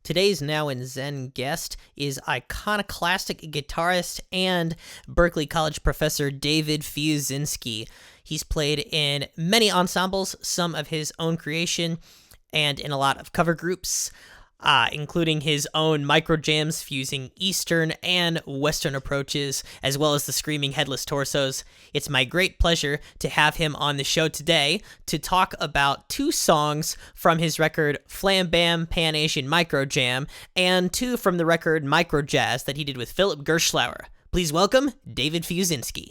Today's Now in Zen guest is iconoclastic guitarist and Berklee College professor Dave Fiuczynski. He's played in many ensembles, some of his own creation, and in a lot of cover groups, including his own Microjams fusing Eastern and Western approaches, as well as the Screaming Headless Torsos. It's my great pleasure to have him on the show today to talk about two songs from his record Flam Bam Pan Asian Microjam, and two from the record Mikrojazz that he did with Philip Gerschlauer. Please welcome Dave Fiuczynski.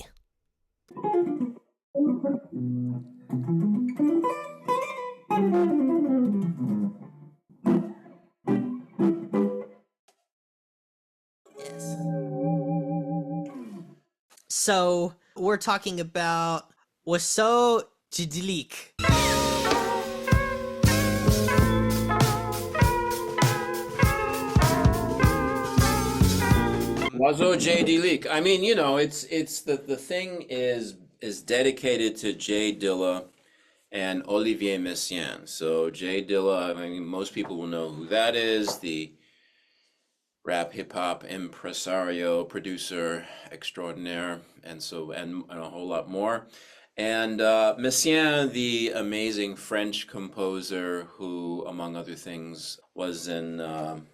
So we're talking about Waso Jidilik. Wazo J. Dilik. I mean, you know, it's the thing is dedicated to Jay Dilla and Olivier Messiaen. So Jay Dilla, I mean, most people will know who that is, the rap hip hop impresario, producer extraordinaire, and a whole lot more. And Messiaen, the amazing French composer who, among other things, was an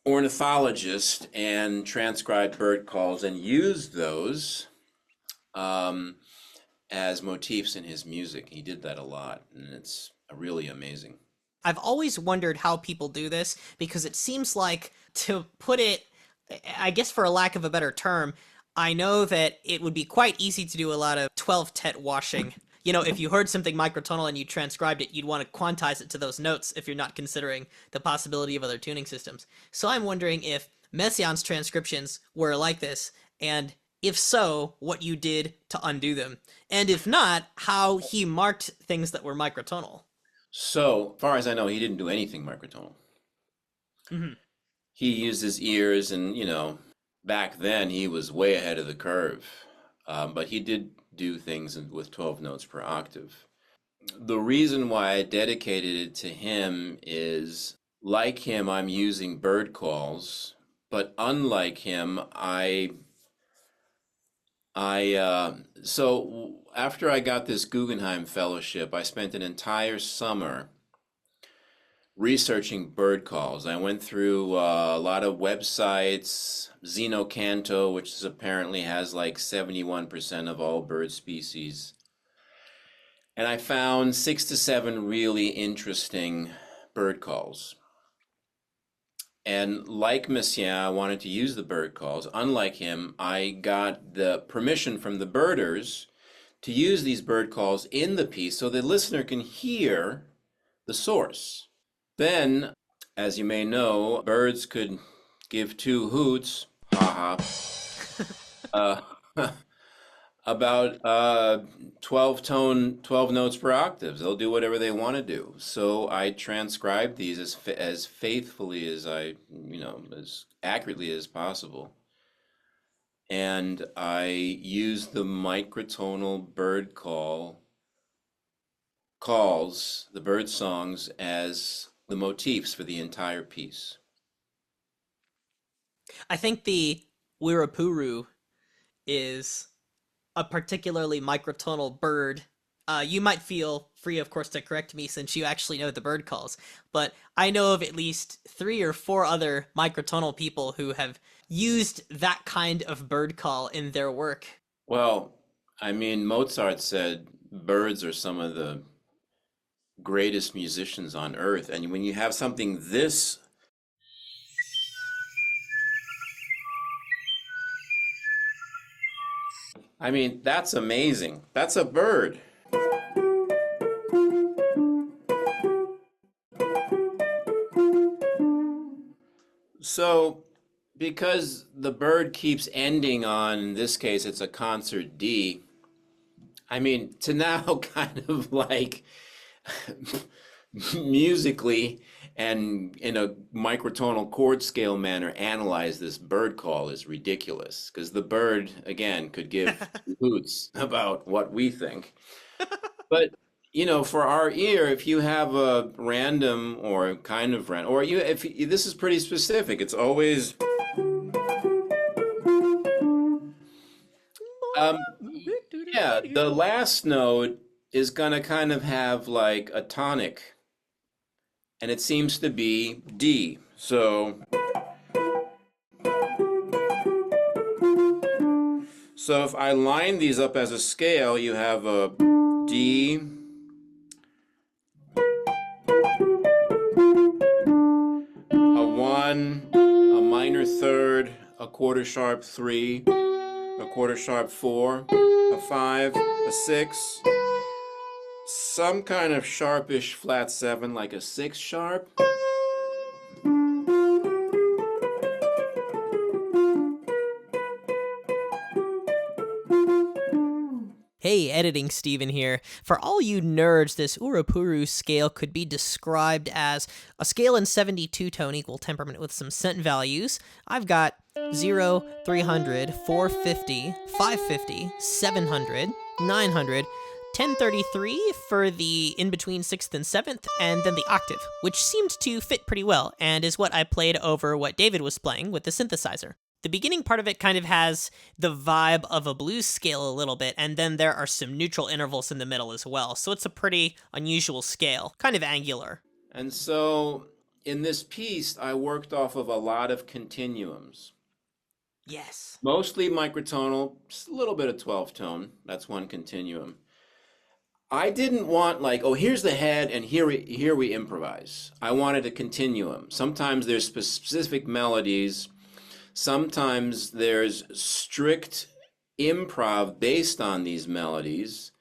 ornithologist and transcribed bird calls and used those as motifs in his music. He did that a lot, and it's really amazing. I've always wondered how people do this, because it seems like, to put it, I guess for a lack of a better term, I know that it would be quite easy to do a lot of 12-tet washing. You know, if you heard something microtonal and you transcribed it, you'd want to quantize it to those notes if you're not considering the possibility of other tuning systems. So I'm wondering if Messiaen's transcriptions were like this, and if so, what you did to undo them. And if not, how he marked things that were microtonal. So, far as I know, he didn't do anything microtonal. Mm-hmm. He used his ears, and, you know, back then he was way ahead of the curve. But he did do things with 12 notes per octave. The reason why I dedicated it to him is, like him, I'm using bird calls, but unlike him, so after I got this Guggenheim Fellowship, I spent an entire summer researching bird calls. I went through a lot of websites, Xenocanto, which apparently has like 71% of all bird species. And I found 6 to 7 really interesting bird calls. And like Messiaen, I wanted to use the bird calls. Unlike him, I got the permission from the birders to use these bird calls in the piece so the listener can hear the source. Then, as you may know, birds could give 2 hoots, haha, about 12 notes per octave. They'll do whatever they want to do. So I transcribed these as faithfully as as accurately as possible. And I used the microtonal bird calls, the bird songs, as the motifs for the entire piece. I think the uirapuru is a particularly microtonal bird. You might feel free, of course, to correct me since you actually know the bird calls, but I know of at least 3 or 4 other microtonal people who have used that kind of bird call in their work. Well, I mean, Mozart said birds are some of the greatest musicians on earth, and when you have something this I mean, that's amazing. That's a bird. So, because the bird keeps ending on, in this case, it's a concert D, I mean, to now kind of like musically and in a microtonal chord scale manner analyze this bird call is ridiculous, because the bird, again, could give hoots about what we think. But For our ear, if you have a random or kind of random, or this is pretty specific, it's always, um, yeah, the last note is gonna kind of have like a tonic, and it seems to be D. So if I line these up as a scale, you have a D, a 1, a minor third, a quarter sharp 3, a quarter sharp 4, a 5, a 6, some kind of sharpish flat 7, like a 6 sharp. Hey, editing Steven here. For all you nerds, this uirapuru scale could be described as a scale in 72 tone equal temperament with some cent values. I've got 0, 300, 450, 550, 700, 900, 1033 for the in-between 6th and 7th, and then the octave, which seemed to fit pretty well, and is what I played over what David was playing with the synthesizer. The beginning part of it kind of has the vibe of a blues scale a little bit, and then there are some neutral intervals in the middle as well, so it's a pretty unusual scale, kind of angular. And so in this piece, I worked off of a lot of continuums. Yes. Mostly microtonal, just a little bit of 12 tone. That's one continuum. I didn't want like, oh, here's the head and here we improvise. I wanted a continuum. Sometimes there's specific melodies. Sometimes there's strict improv based on these melodies.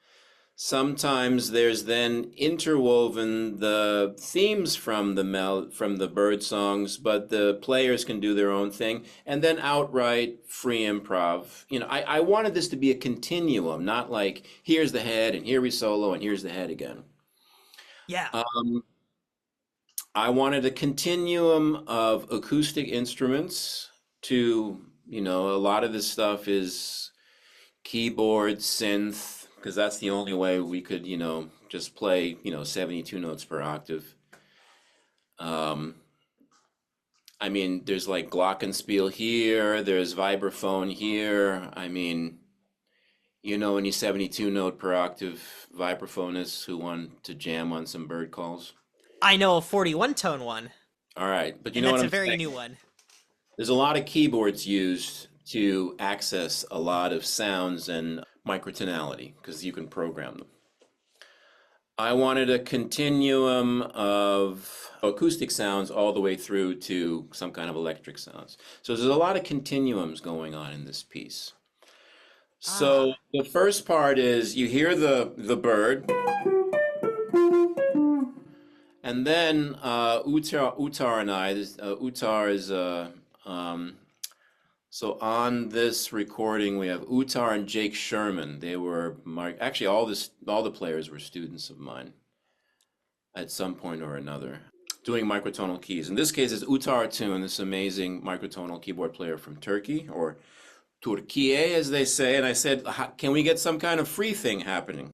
Sometimes there's then interwoven the themes from the bird songs, but the players can do their own thing, and then outright free improv. I wanted this to be a continuum, not like here's the head and here we solo and here's the head again. Yeah. I wanted a continuum of acoustic instruments to, a lot of this stuff is keyboard, synth, because that's the only way we could, just play, 72 notes per octave. There's like glockenspiel here, there's vibraphone here. Any 72 note per octave vibraphonists who want to jam on some bird calls? I know a 41 tone one. All right, but and what that's I'm a very saying? new one. There's a lot of keyboards used to access a lot of sounds and microtonality because you can program them. I wanted a continuum of acoustic sounds all the way through to some kind of electric sounds. So there's a lot of continuums going on in this piece. So the first part is you hear the bird, and then Utar and I, Utar is so on this recording, we have Utar and Jake Sherman. They were actually all the players were students of mine at some point or another, doing microtonal keys. In this case, it's Utar Tune, this amazing microtonal keyboard player from Turkey, or Turkiye, as they say. And I said, can we get some kind of free thing happening?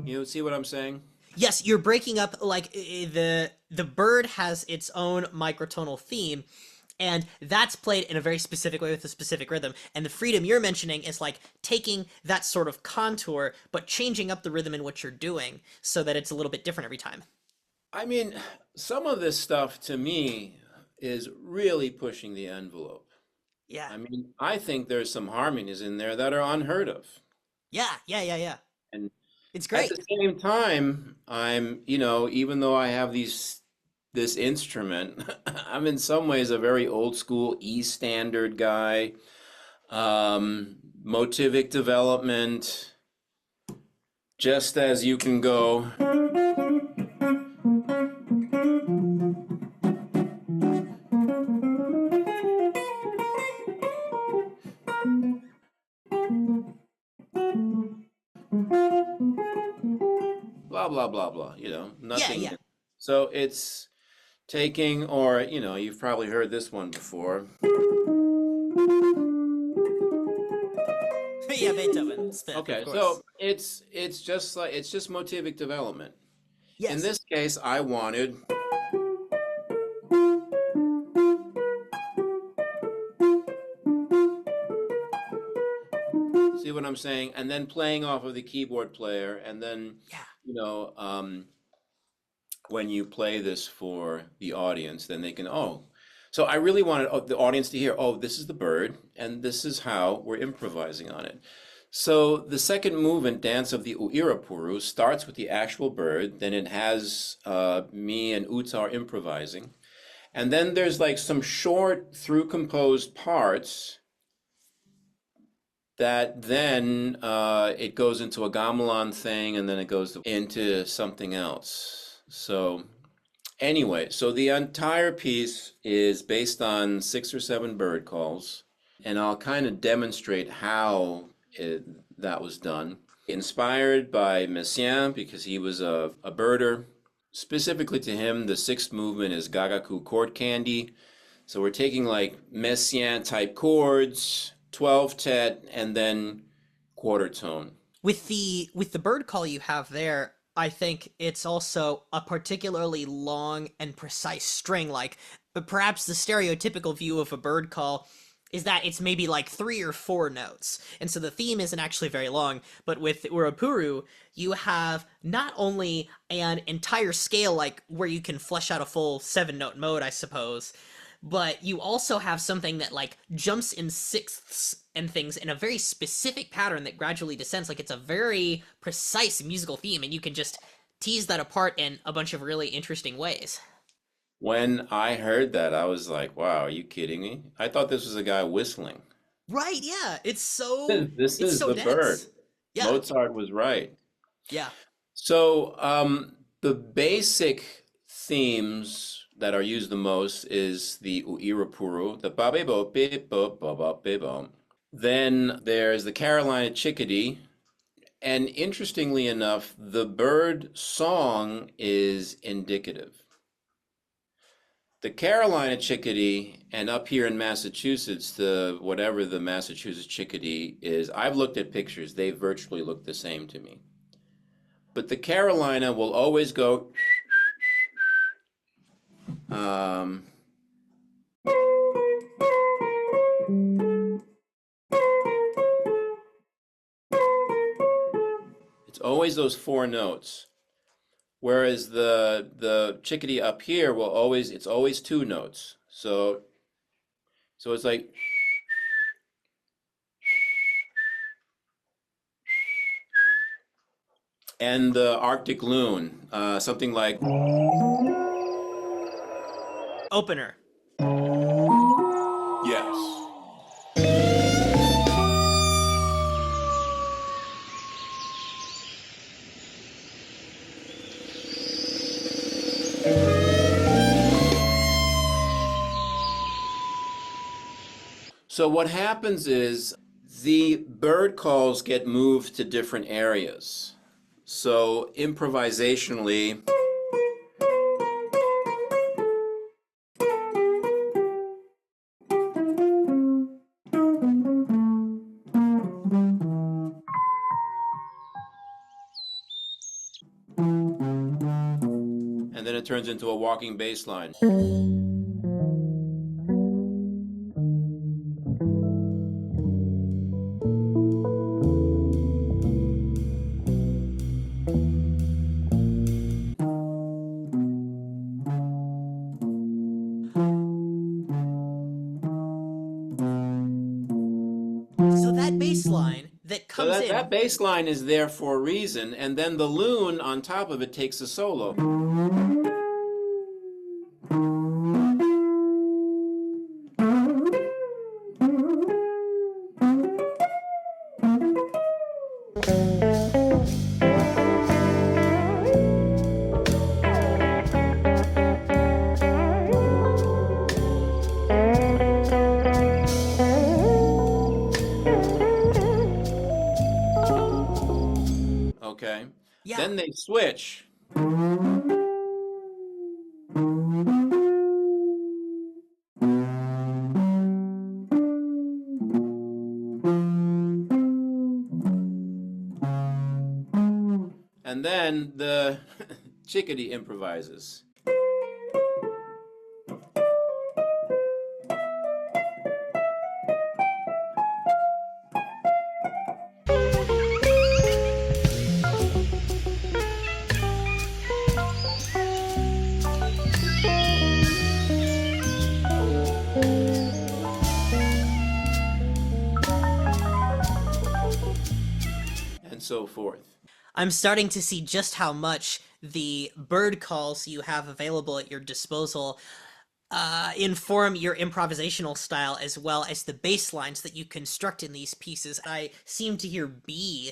You see what I'm saying? Yes, you're breaking up, like, the bird has its own microtonal theme, and that's played in a very specific way with a specific rhythm. And the freedom you're mentioning is like taking that sort of contour, but changing up the rhythm in what you're doing so that it's a little bit different every time. Some of this stuff to me is really pushing the envelope. Yeah. I think there's some harmonies in there that are unheard of. Yeah. And it's great. at the same time, even though I have this instrument, I'm in some ways a very old school E standard guy. Motivic development, just as you can go. Blah, blah, blah, blah, nothing. Yeah. So it's taking, or you've probably heard this one before. Yeah, Beethoven, of Okay, course. so it's just motivic development. In Yes. this case, I wanted. See what I'm saying? And then playing off of the keyboard player, and then, Yeah. you know, when you play this for the audience, then they can, oh, so I really wanted the audience to hear, oh, this is the bird, and this is how we're improvising on it. So the second movement, Dance of the Uirapuru, starts with the actual bird, then it has me and Utar improvising. And then there's like some short through composed parts that then it goes into a gamelan thing, and then it goes into something else. So anyway, so the entire piece is based on 6 or 7 bird calls, and I'll kind of demonstrate how that was done. Inspired by Messiaen, because he was a birder. Specifically to him, the 6th movement is Gagaku chord candy. So we're taking like Messiaen type chords, 12-tet, and then quarter tone. With the bird call you have there, I think it's also a particularly long and precise string. Like perhaps the stereotypical view of a bird call is that it's maybe like 3 or 4 notes. And so the theme isn't actually very long, but with uirapuru, you have not only an entire scale like where you can flesh out a full 7-note mode, I suppose, but you also have something that like jumps in sixths and things in a very specific pattern that gradually descends. Like it's a very precise musical theme, and you can just tease that apart in a bunch of really interesting ways. When I heard that, I was like, wow, are you kidding me? I thought this was a guy whistling. Right, yeah. This It's is so the bird. dense. Yeah. Mozart was right. Yeah. So the basic themes that are used the most is the uirapuru, the ba be bo be bo ba ba be bo. Then there's the Carolina chickadee, and interestingly enough, the bird song is indicative. The Carolina chickadee, and up here in Massachusetts, the whatever the Massachusetts chickadee is, I've looked at pictures, they virtually look the same to me. But the Carolina will always go it's always those 4 notes. Whereas the chickadee up here will always, it's always 2 notes. So it's like, and the Arctic loon, something like, Opener. yes. So what happens is the bird calls get moved to different areas. So improvisationally, and then it turns into a walking bass line. So that bass line that So comes that bass line is there for a reason, and then the loon on top of it takes a solo. Yeah. Then they switch. then the chickadee improvises. And so forth. I'm starting to see just how much the bird calls you have available at your disposal inform your improvisational style, as well as the bass lines that you construct in these pieces. I seem to hear B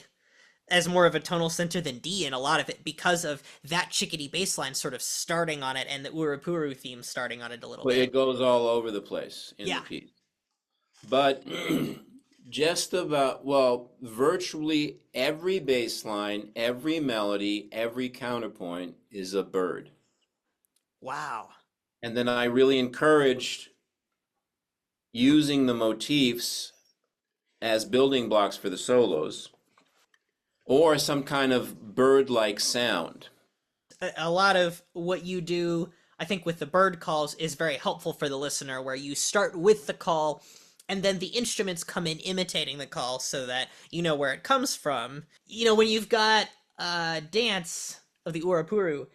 as more of a tonal center than D in a lot of it, because of that chickadee bass line sort of starting on it and the uirapuru theme starting on it a little Well, bit. it goes all over the place in the piece. But just about, well, virtually every bass line, every melody, every counterpoint is a bird. Wow. And then I really encouraged using the motifs as building blocks for the solos, or some kind of bird-like sound. A lot of what you do, I think, with the bird calls is very helpful for the listener, where you start with the call and then the instruments come in imitating the call so that you know where it comes from. You know, when you've got a dance of the uirapuru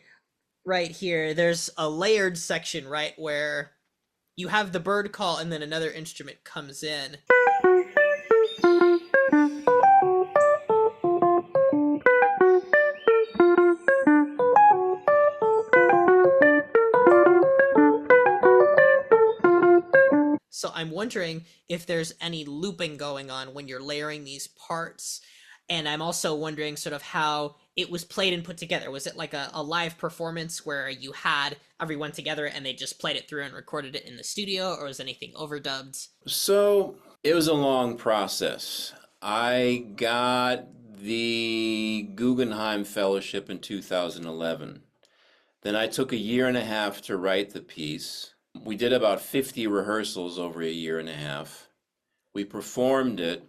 right here, there's a layered section, right, where you have the bird call and then another instrument comes in. So I'm wondering if there's any looping going on when you're layering these parts. And I'm also wondering sort of how it was played and put together. Was it like a live performance where you had everyone together and they just played it through and recorded it in the studio, or was anything overdubbed? So it was a long process. I got the Guggenheim Fellowship in 2011. Then I took a year and a half to write the piece. We did about 50 rehearsals over a year and a half. We performed it.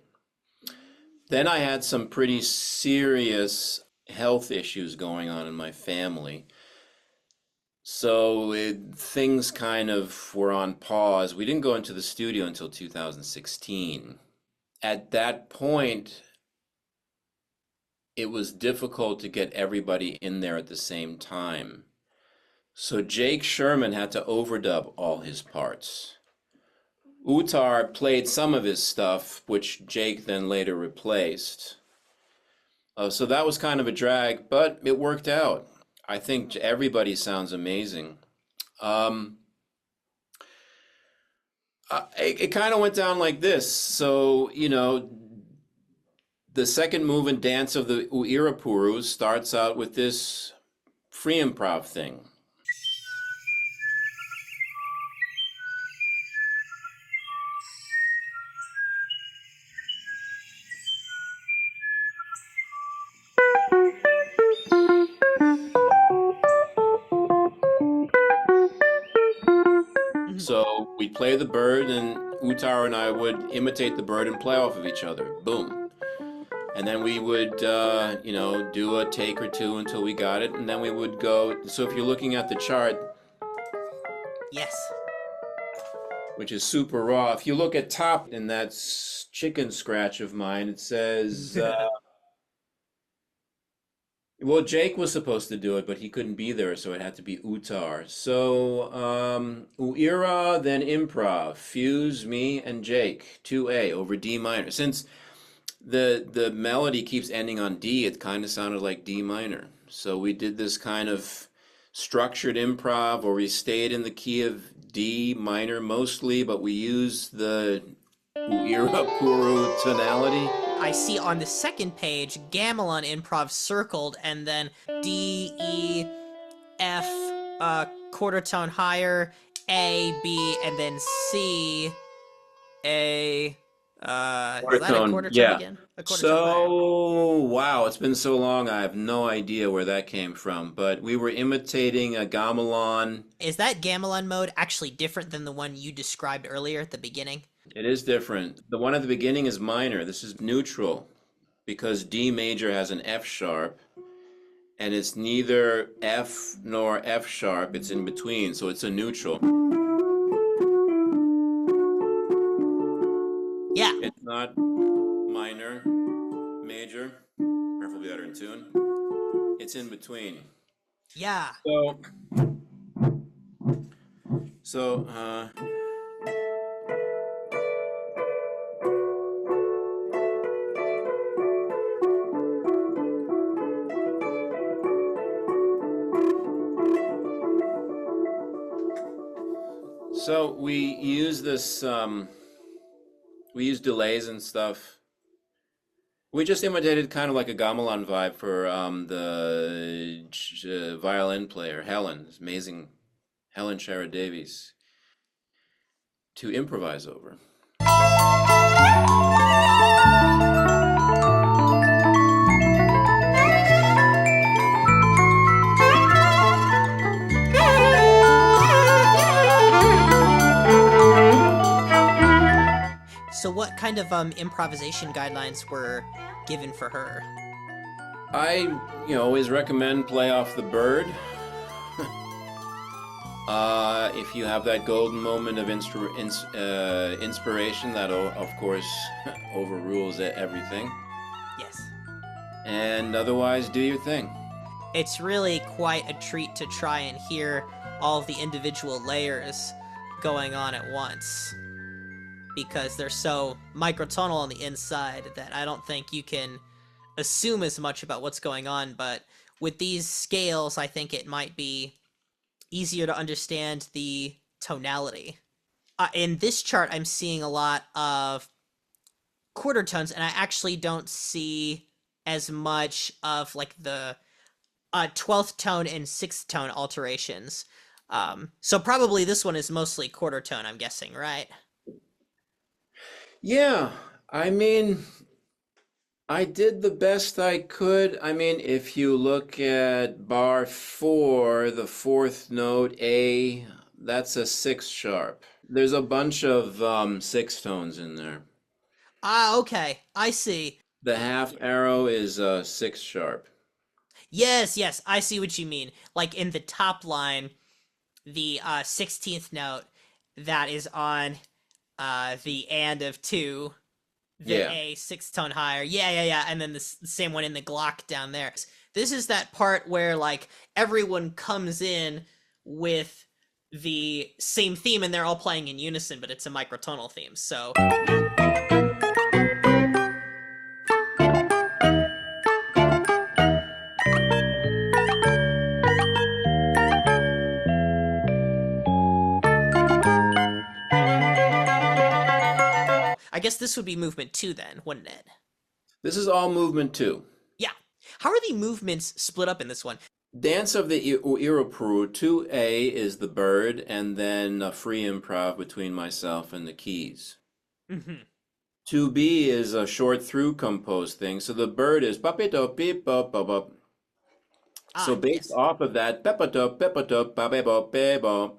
Then I had some pretty serious health issues going on in my family. So things kind of were on pause. We didn't go into the studio until 2016. At that point, it was difficult to get everybody in there at the same time. So Jake Sherman had to overdub all his parts. Uttar played some of his stuff, which Jake then later replaced. So that was kind of a drag, but it worked out. I think everybody sounds amazing. It kind of went down like this. So, you know, the second movement dance of the uirapuru starts out with this free improv thing. So we'd play the bird, and Uttar and I would imitate the bird and play off of each other. Boom. And then we would, you know, do a take or two until we got it, and then we would go. So if you're looking at the chart, Yes. which is super raw, if you look at top in that chicken scratch of mine, it says, well, Jake was supposed to do it, but he couldn't be there, so it had to be Uttar. So, Uira, then improv, Fuse, me, and Jake, 2A over D minor. Since the melody keeps ending on D, it kind of sounded like D minor. So we did this kind of structured improv, or we stayed in the key of D minor mostly, but we used the uirapuru tonality. I see on the second page gamelan improv circled, and then D, E, F, quarter tone higher, A, B, and then C, A, is that a quarter tone again? A quarter tone higher. So, wow, it's been so long, I have no idea where that came from, but we were imitating a gamelan. Is that gamelan mode actually different than the one you described earlier at the beginning? It is different. The one at the beginning is minor. This is neutral because D major has an F sharp, and it's neither F nor F sharp, it's in between, so it's a neutral. Yeah. It's not minor, major, preferably better in tune. It's in between. Yeah. So, so we use this, we use delays and stuff. We just imitated kind of like a gamelan vibe for the violin player, Helen, this amazing Helen Shara Davies, to improvise over. So what kind of improvisation guidelines were given for her? I, always recommend play off the bird. If you have that golden moment of inspiration, that of course overrules everything. Yes. And otherwise, do your thing. It's really quite a treat to try and hear all of the individual layers going on at once, because they're so microtonal on the inside that I don't think you can assume as much about what's going on, but with these scales, I think it might be easier to understand the tonality. In this chart, I'm seeing a lot of quarter tones, and I actually don't see as much of like the 12th tone and 6th tone alterations. So probably this one is mostly quarter tone, I'm guessing, right? Yeah, I mean, I did the best I could. I mean, if you look at bar 4, the 4th note, A, that's a 6 sharp. There's a bunch of 6 tones in there. Ah, okay. I see. The half arrow is a 6 sharp. Yes, yes, I see what you mean. Like in the top line, the 16th note that is on the and of 2, the Yeah. A 6 tone higher. Yeah. And then the same one in the Glock down there. This is that part where like everyone comes in with the same theme and they're all playing in unison, but it's a microtonal theme. So I guess this would be movement 2 then, wouldn't it? This is all movement 2. Yeah. How are the movements split up in this one? Dance of the uirapuru, 2A is the bird, and then a free improv between myself and the keys. Mm-hmm. 2B is a short through composed thing, so the bird is papito beep bop bop bop. So based Yes. off of that, pepito pepito babebo bebo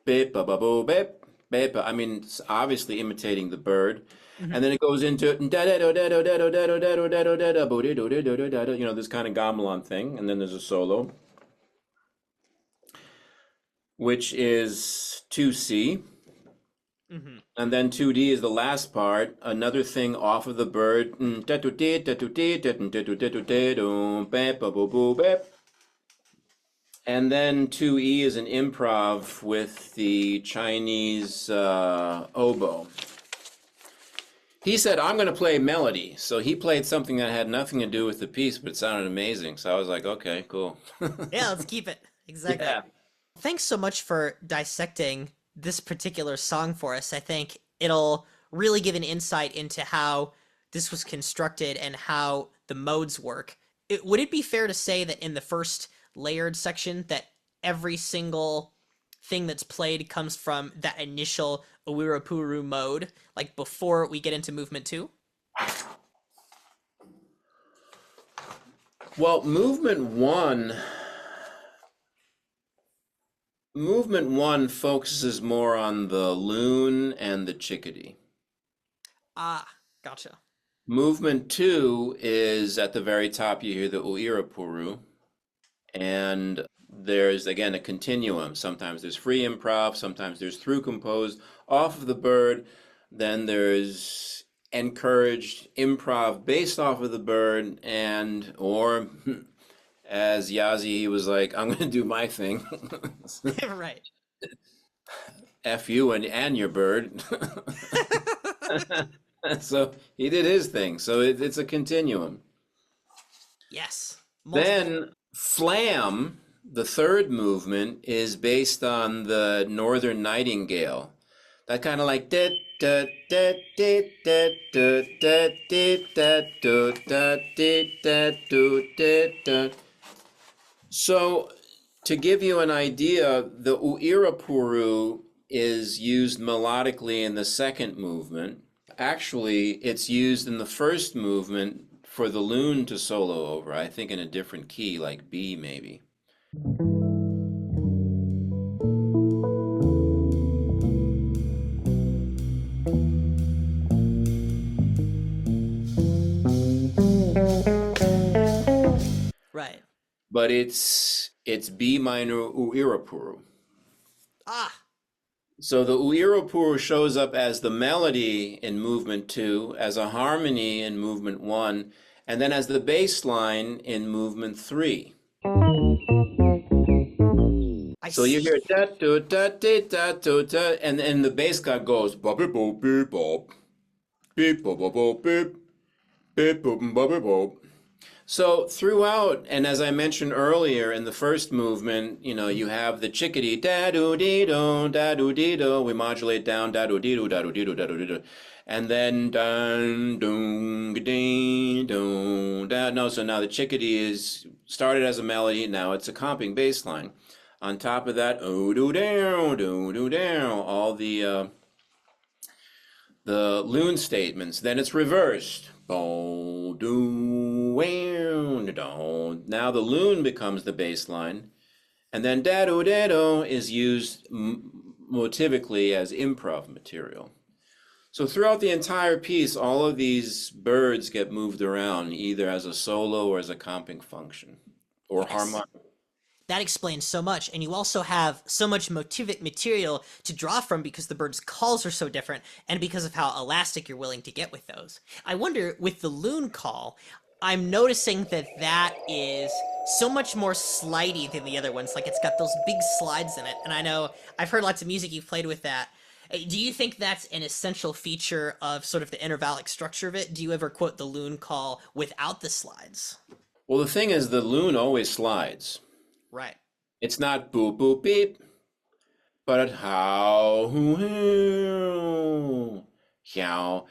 beep babo beep beep. I mean, it's obviously imitating the bird. Mm-hmm. And then it goes into this kind of gamelan thing, and then there's a solo, which is 2C. Mm-hmm. And then 2D is the last part, another thing off of the bird. And then 2E is an improv with the Chinese oboe. He said, I'm going to play melody. So he played something that had nothing to do with the piece, but it sounded amazing. So I was like, okay, cool. Yeah, let's keep it. Exactly. Yeah. Thanks so much for dissecting this particular song for us. I think it'll really give an insight into how this was constructed and how the modes work. Would it be fair to say that in the first layered section that every single thing that's played comes from that initial uirapuru mode, like before we get into movement 2? Well, movement one focuses more on the loon and the chickadee. Ah, gotcha. Movement 2 is at the very top, you hear the uirapuru. And there's, again, a continuum. Sometimes there's free improv, sometimes there's through composed off of the bird. Then there's encouraged improv based off of the bird, and or as Yazi, he was like, I'm going to do my thing. Right. F you and your bird. So he did his thing. So it's a continuum. Yes. Then Flam, the third movement, is based on the Northern Nightingale. That kind of like da da da da da da da da da da da da da da. So to give you an idea, the uirapuru is used melodically in the second movement. Actually, it's used in the first movement for the loon to solo over, I think in a different key, like B maybe. Right. But it's B minor uirapuru. Ah. So the uirapuru shows up as the melody in movement 2, as a harmony in movement 1, and then as the bass line in movement 3. So you hear da do da da da do da, and the bass guy goes bop beep bop beep bop beep bop bop bop beep beep bop bop beep bop. So throughout, and as I mentioned earlier in the first movement, you have the chickadee da do dee do da do dee do. We modulate down da do dee do da do dee do da do dee do, and then dun dun dee do da. No, so now the chickadee is started as a melody. Now it's a comping bass line. On top of that, oh do down, all the loon statements. Then it's reversed. Now the loon becomes the bass line, and then da-do is used motivically as improv material. So throughout the entire piece, all of these birds get moved around either as a solo or as a comping function or harmonic. That explains so much, and you also have so much motivic material to draw from because the bird's calls are so different, and because of how elastic you're willing to get with those. I wonder, with the loon call, I'm noticing that is so much more slidey than the other ones. Like, it's got those big slides in it, and I know I've heard lots of music you've played with that. Do you think that's an essential feature of sort of the intervallic structure of it? Do you ever quote the loon call without the slides? Well, the thing is, the loon always slides. Right. It's not boop boop beep, but how, how.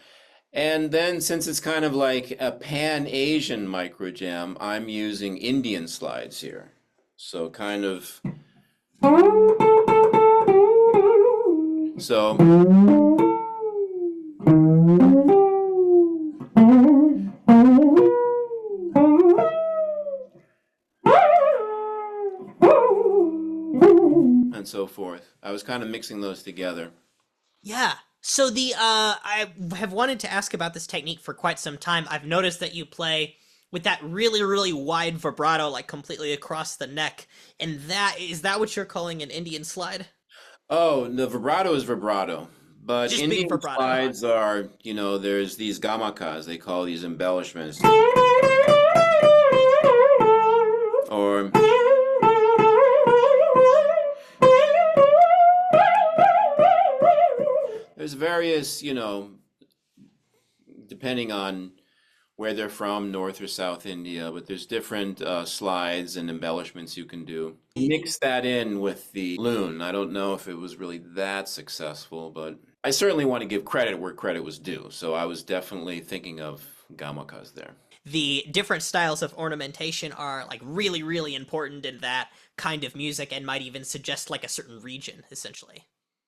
And then since it's kind of like a pan-Asian microjam, I'm using Indian slides here. So kind of, so. And so forth. I was kind of mixing those together. Yeah. So I have wanted to ask about this technique for quite some time. I've noticed that you play with that really, really wide vibrato, like completely across the neck. And is that what you're calling an Indian slide? Oh, the vibrato is vibrato. But Just big Indian vibrato. slides are, there's these gamakas, they call these embellishments. Or there's various, depending on where they're from, North or South India, but there's different slides and embellishments you can do. Mix that in with the loon. I don't know if it was really that successful, but I certainly want to give credit where credit was due. So I was definitely thinking of gamakas there. The different styles of ornamentation are like really, really important in that kind of music and might even suggest like a certain region, essentially.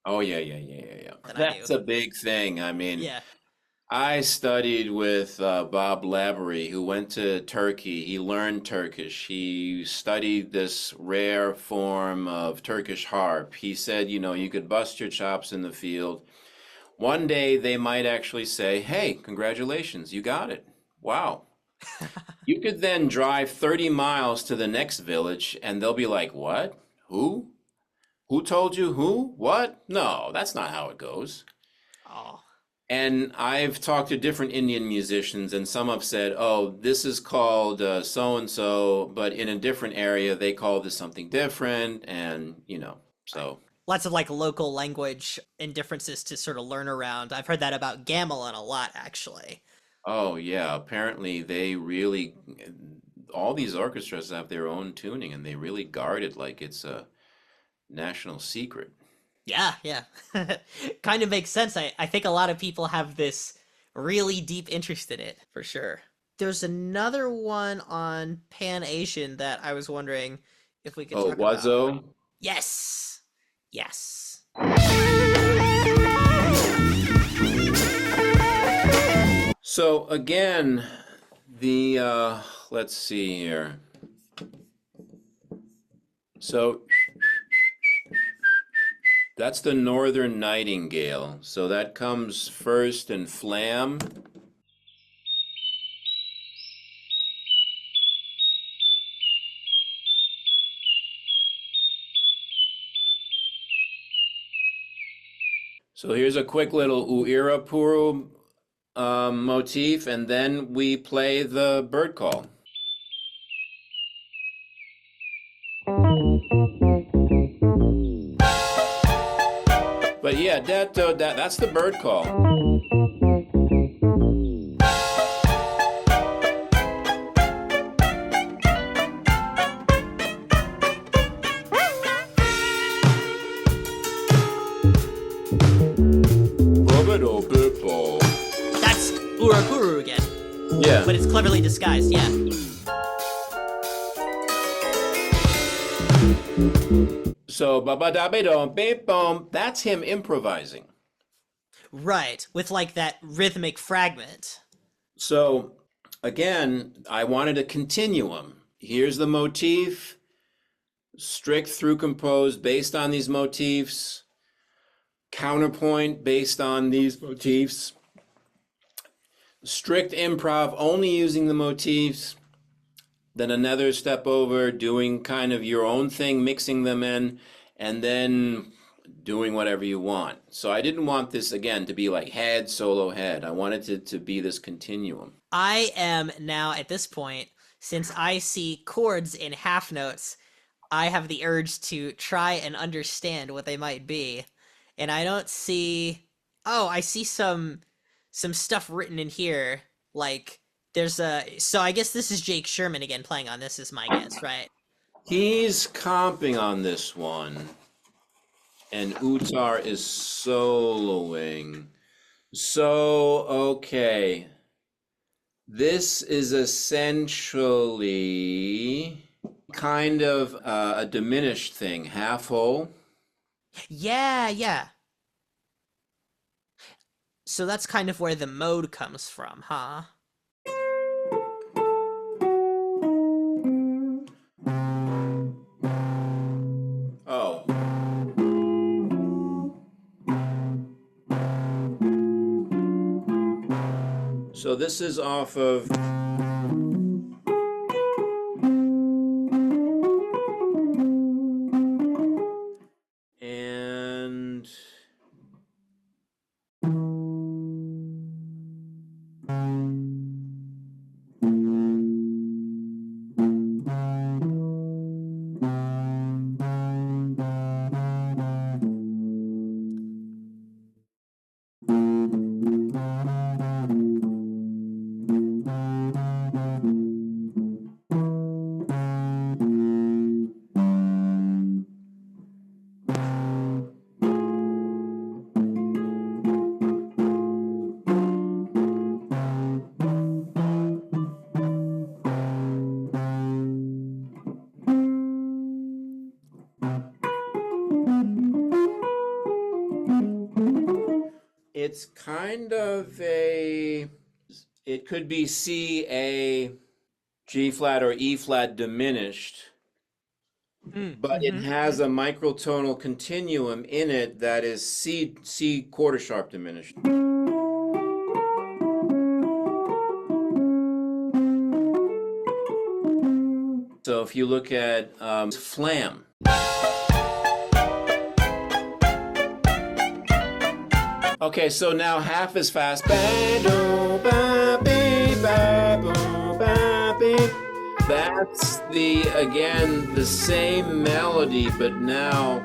Oh, yeah. That's a big thing. I mean, Yeah. I studied with Bob Lavery, who went to Turkey. He learned Turkish. He studied this rare form of Turkish harp. He said, you could bust your chops in the field. One day they might actually say, hey, congratulations, you got it. Wow. You could then drive 30 miles to the next village and they'll be like, what? Who? Who told you who? What? No, that's not how it goes. Oh, And I've talked to different Indian musicians, and some have said, oh, this is called so and so, but in a different area, they call this something different. And, right. so, Lots of like local language indifferences to sort of learn around. I've heard that about gamelan a lot, actually. oh, yeah, apparently they really, all these orchestras have their own tuning, and they really guard it like it's a national secret. Yeah, yeah. Kind of makes sense. I think a lot of people have this really deep interest in it, for sure. There's another one on Pan Asian that I was wondering if we could Oh, talk about. Wazo? Yes. Yes. So again, let's see here. So that's the northern nightingale. So that comes first in Flam. So here's a quick little uirapuru motif, and then we play the bird call. But yeah, that's the bird call. That's ururu again, Yeah. but it's cleverly disguised. Yeah. So ba ba da ba dum beep boom. That's him improvising. Right, with like that rhythmic fragment. So again, I wanted a continuum. Here's the motif, strict through compose based on these motifs, counterpoint based on these motifs, strict improv only using the motifs, then another step over doing kind of your own thing, mixing them in, and then doing whatever you want. So I didn't want this again to be like head, solo, head. I wanted it to be this continuum. I am now at this point, since I see chords in half notes, I have the urge to try and understand what they might be. And I don't see, oh, I see some stuff written in here. Like there's so I guess this is Jake Sherman again playing on this is my guess, right? He's comping on this one, and Utar is soloing. So, okay. This is essentially kind of a diminished thing, half whole. Yeah, yeah. So that's kind of where the mode comes from, huh? Oh. So this is off of. And. It's kind of it could be C, A, G flat, or E flat diminished, but it Mm-hmm. has a microtonal continuum in it that is C quarter sharp diminished. So if you look at Flam. Okay, so now half as fast. That's the same melody, but now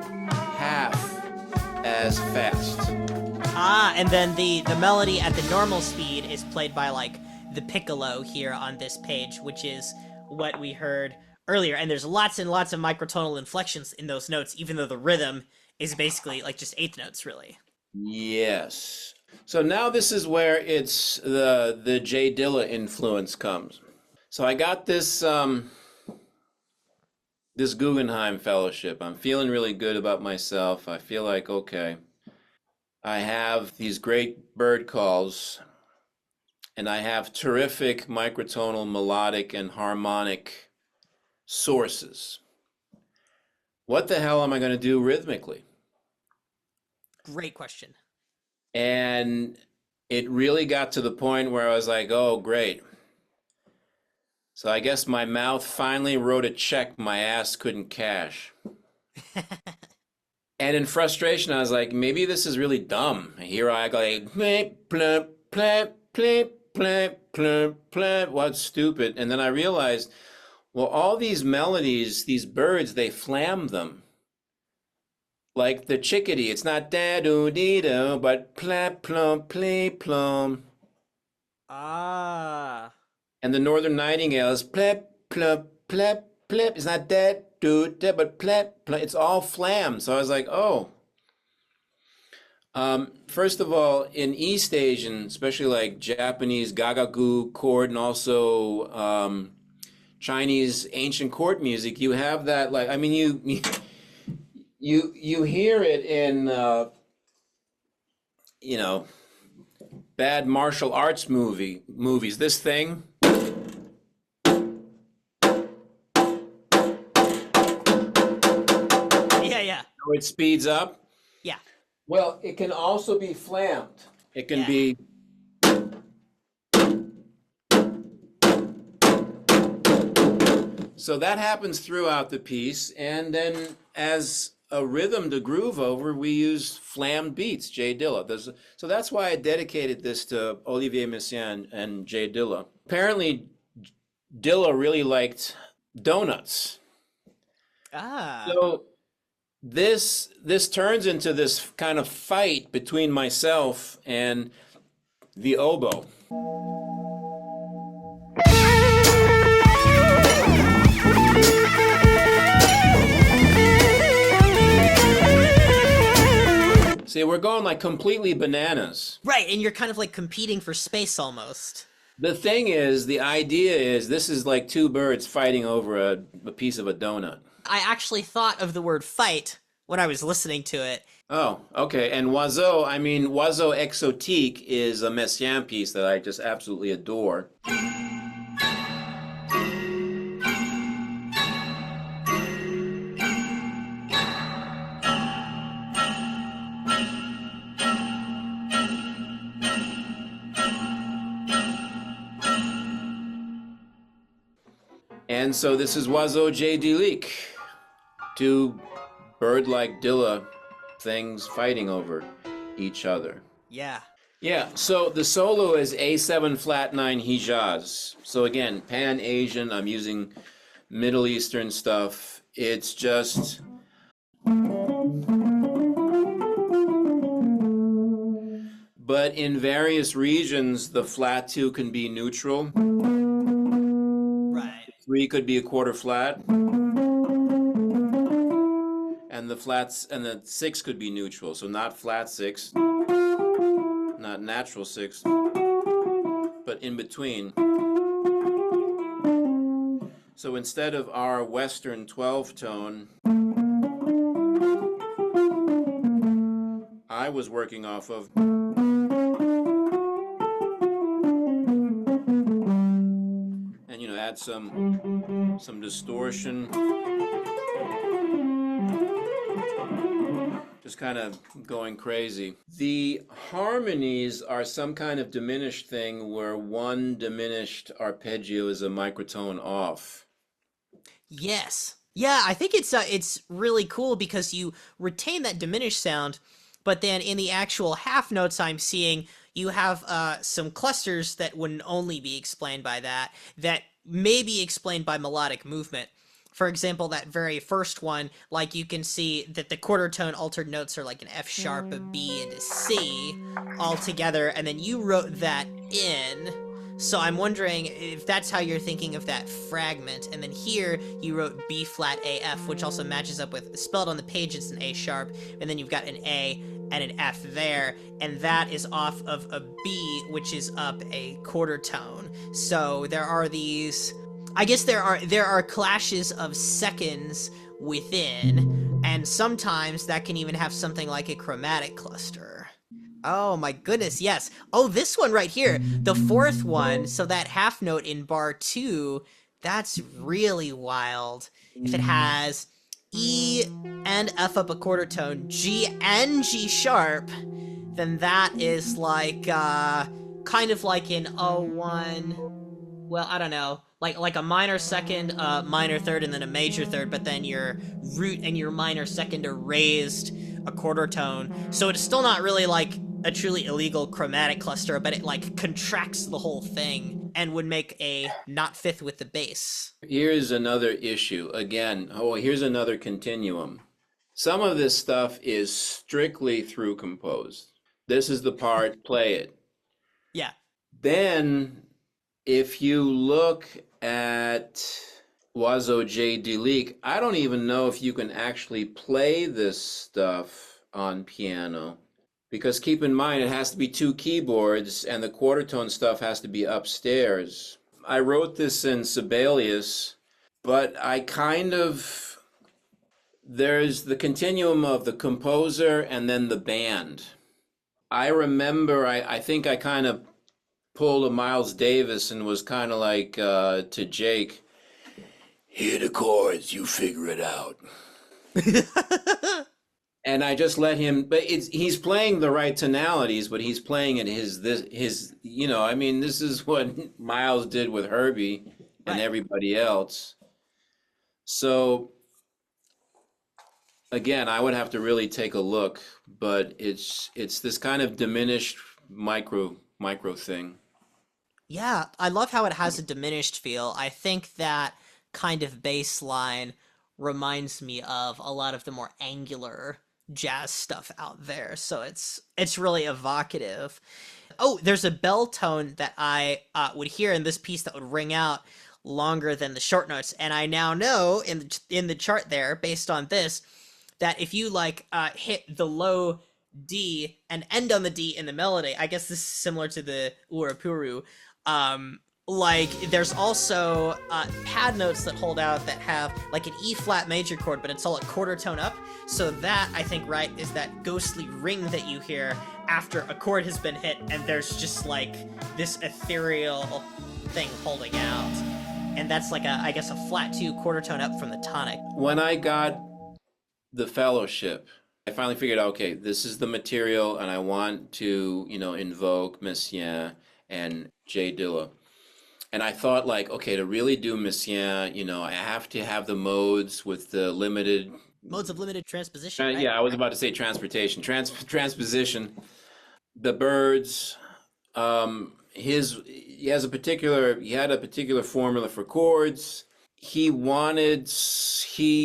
half as fast. Ah, and then the melody at the normal speed is played by like the piccolo here on this page, which is what we heard earlier. And there's lots and lots of microtonal inflections in those notes, even though the rhythm is basically like just eighth notes, really. Yes. So now this is where it's the J Dilla influence comes. So I got this this Guggenheim Fellowship. I'm feeling really good about myself. I feel like, okay, I have these great bird calls, and I have terrific microtonal, melodic, and harmonic sources. What the hell am I going to do rhythmically? Great question. And it really got to the point where I was like, oh, great. So I guess my mouth finally wrote a check my ass couldn't cash. And in frustration, I was like, maybe this is really dumb. And here I go, like, plump, plump, plump, plump, plump, plump. What's stupid? And then I realized, well, all these melodies, these birds, they flam them. Like the chickadee, it's not da-do-dee-do, but plap, plump, play, plum. Ah. And the northern nightingale is plap, plump, plap, plap. It's not da-do-da, but plap, plump. It's all flam. So I was like, oh. First of all, in East Asian, especially like Japanese gagagu chord and also Chinese ancient court music, you have that, like, I mean, you hear it in you know, bad martial arts movies. This thing. Yeah. So it speeds up. Yeah. Well, it can also be flammed. It can be. So that happens throughout the piece, and then as a rhythm to groove over, we use flammed beats, J Dilla. So that's why I dedicated this to Olivier Messiaen and J Dilla. Apparently, Dilla really liked donuts. Ah. So this turns into this kind of fight between myself and the oboe. See, we're going like completely bananas. Right, and you're kind of like competing for space almost. The thing is, the idea is this is like two birds fighting over a piece of a donut. I actually thought of the word fight when I was listening to it. Oh, okay. And Oiseau Exotique is a Messiaen piece that I just absolutely adore. And so this is Oiseau J. Dilique, two bird-like Dilla things fighting over each other. Yeah. Yeah, so the solo is A7 flat 9 Hijaz. So again, Pan-Asian, I'm using Middle Eastern stuff. It's just... But in various regions, the flat 2 can be neutral. 3 could be a quarter flat, and the 6 could be neutral. So not flat 6, not natural 6, but in between. So instead of our Western 12 tone, I was working off of. Add some distortion, just kind of going crazy. The harmonies are some kind of diminished thing where one diminished arpeggio is a microtone off. Yes. Yeah, I think it's really cool because you retain that diminished sound, but then in the actual half notes I'm seeing, you have some clusters that wouldn't only be explained by that may be explained by melodic movement. For example, that very first one, like you can see that the quarter tone altered notes are like an F sharp, a B, and a C all together, and then you wrote that in. So I'm wondering if that's how you're thinking of that fragment. And then here you wrote B flat AF, which also matches up with, spelled on the page, it's an A sharp, and then you've got an A and an F there, and that is off of a B, which is up a quarter tone. So there are these, I guess there are clashes of seconds within, and sometimes that can even have something like a chromatic cluster. Oh my goodness, yes. Oh, this one right here, the fourth one, so that half note in bar 2, that's really wild. If it has E and F up a quarter tone, G and G sharp, then that is like, kind of like an O1, well, I don't know, like a minor second, minor third, and then a major third, but then your root and your minor second are raised a quarter tone. So it's still not really like a truly illegal chromatic cluster, but it like contracts the whole thing and would make a not fifth with the bass. Here's another issue. Again, here's another continuum. Some of this stuff is strictly through composed. This is the part, play it. Yeah. Then, if you look at Wazo J. Dilla, I don't even know if you can actually play this stuff on piano. Because keep in mind, it has to be 2 keyboards, and the quarter tone stuff has to be upstairs. I wrote this in Sibelius, but I kind of, there's the continuum of the composer and then the band. I remember, I think I kind of pulled a Miles Davis and was kind of like to Jake, here the chords, you figure it out. And I just let him, but he's playing the right tonalities, but he's playing it his, I mean, this is what Miles did with Herbie and everybody else. So again, I would have to really take a look, but it's this kind of diminished micro thing. Yeah, I love how it has a diminished feel. I think that kind of bass line reminds me of a lot of the more angular jazz stuff out there. So it's really evocative. Oh, there's a bell tone that I would hear in this piece that would ring out longer than the short notes, and I now know in the chart there, based on this, that if you like hit the low D and end on the D in the melody, I guess this is similar to the uirapuru. Like there's also pad notes that hold out that have like an E flat major chord, but it's all a quarter tone up. So that, I think, right, is that ghostly ring that you hear after a chord has been hit, and there's just like this ethereal thing holding out. And that's like I guess a flat 2 quarter tone up from the tonic. When I got the fellowship, I finally figured out, okay, this is the material, and I want to, invoke Messiaen and J. Dilla. And I thought, like, okay, to really do Messiaen, I have to have the modes with the limited modes of limited transposition. Right? Yeah, I was about to say transposition. The birds. He had a particular formula for chords. He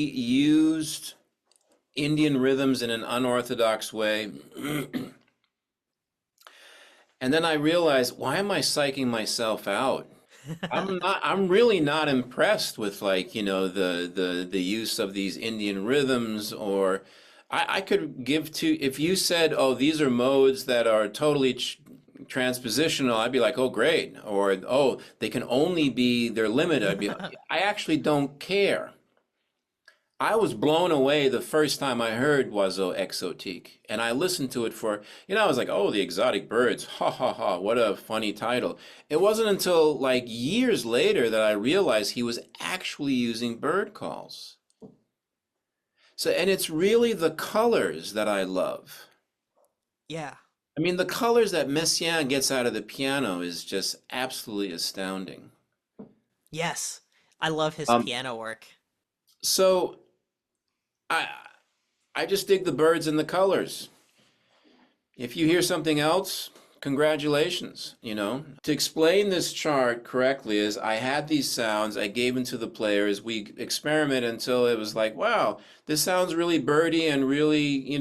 used Indian rhythms in an unorthodox way. And then I realized, why am I psyching myself out? I'm really not impressed with the use of these Indian rhythms, or I could give if you said, oh, these are modes that are totally transpositional, I'd be like, oh, great. Or, oh, they're limited. I'd be like, I actually don't care. I was blown away the first time I heard Oiseau Exotique, and I listened to it for, I was like, oh, the exotic birds, ha ha ha, what a funny title. It wasn't until like years later that I realized he was actually using bird calls. So, and it's really the colors that I love. Yeah. I mean, the colors that Messiaen gets out of the piano is just absolutely astounding. Yes, I love his piano work. So I I just dig the birds and the colors. If you hear something else, congratulations, you know. To explain this chart correctly is I had these sounds, I gave them to the players, we experimented until it was like, wow, this sounds really birdy and really,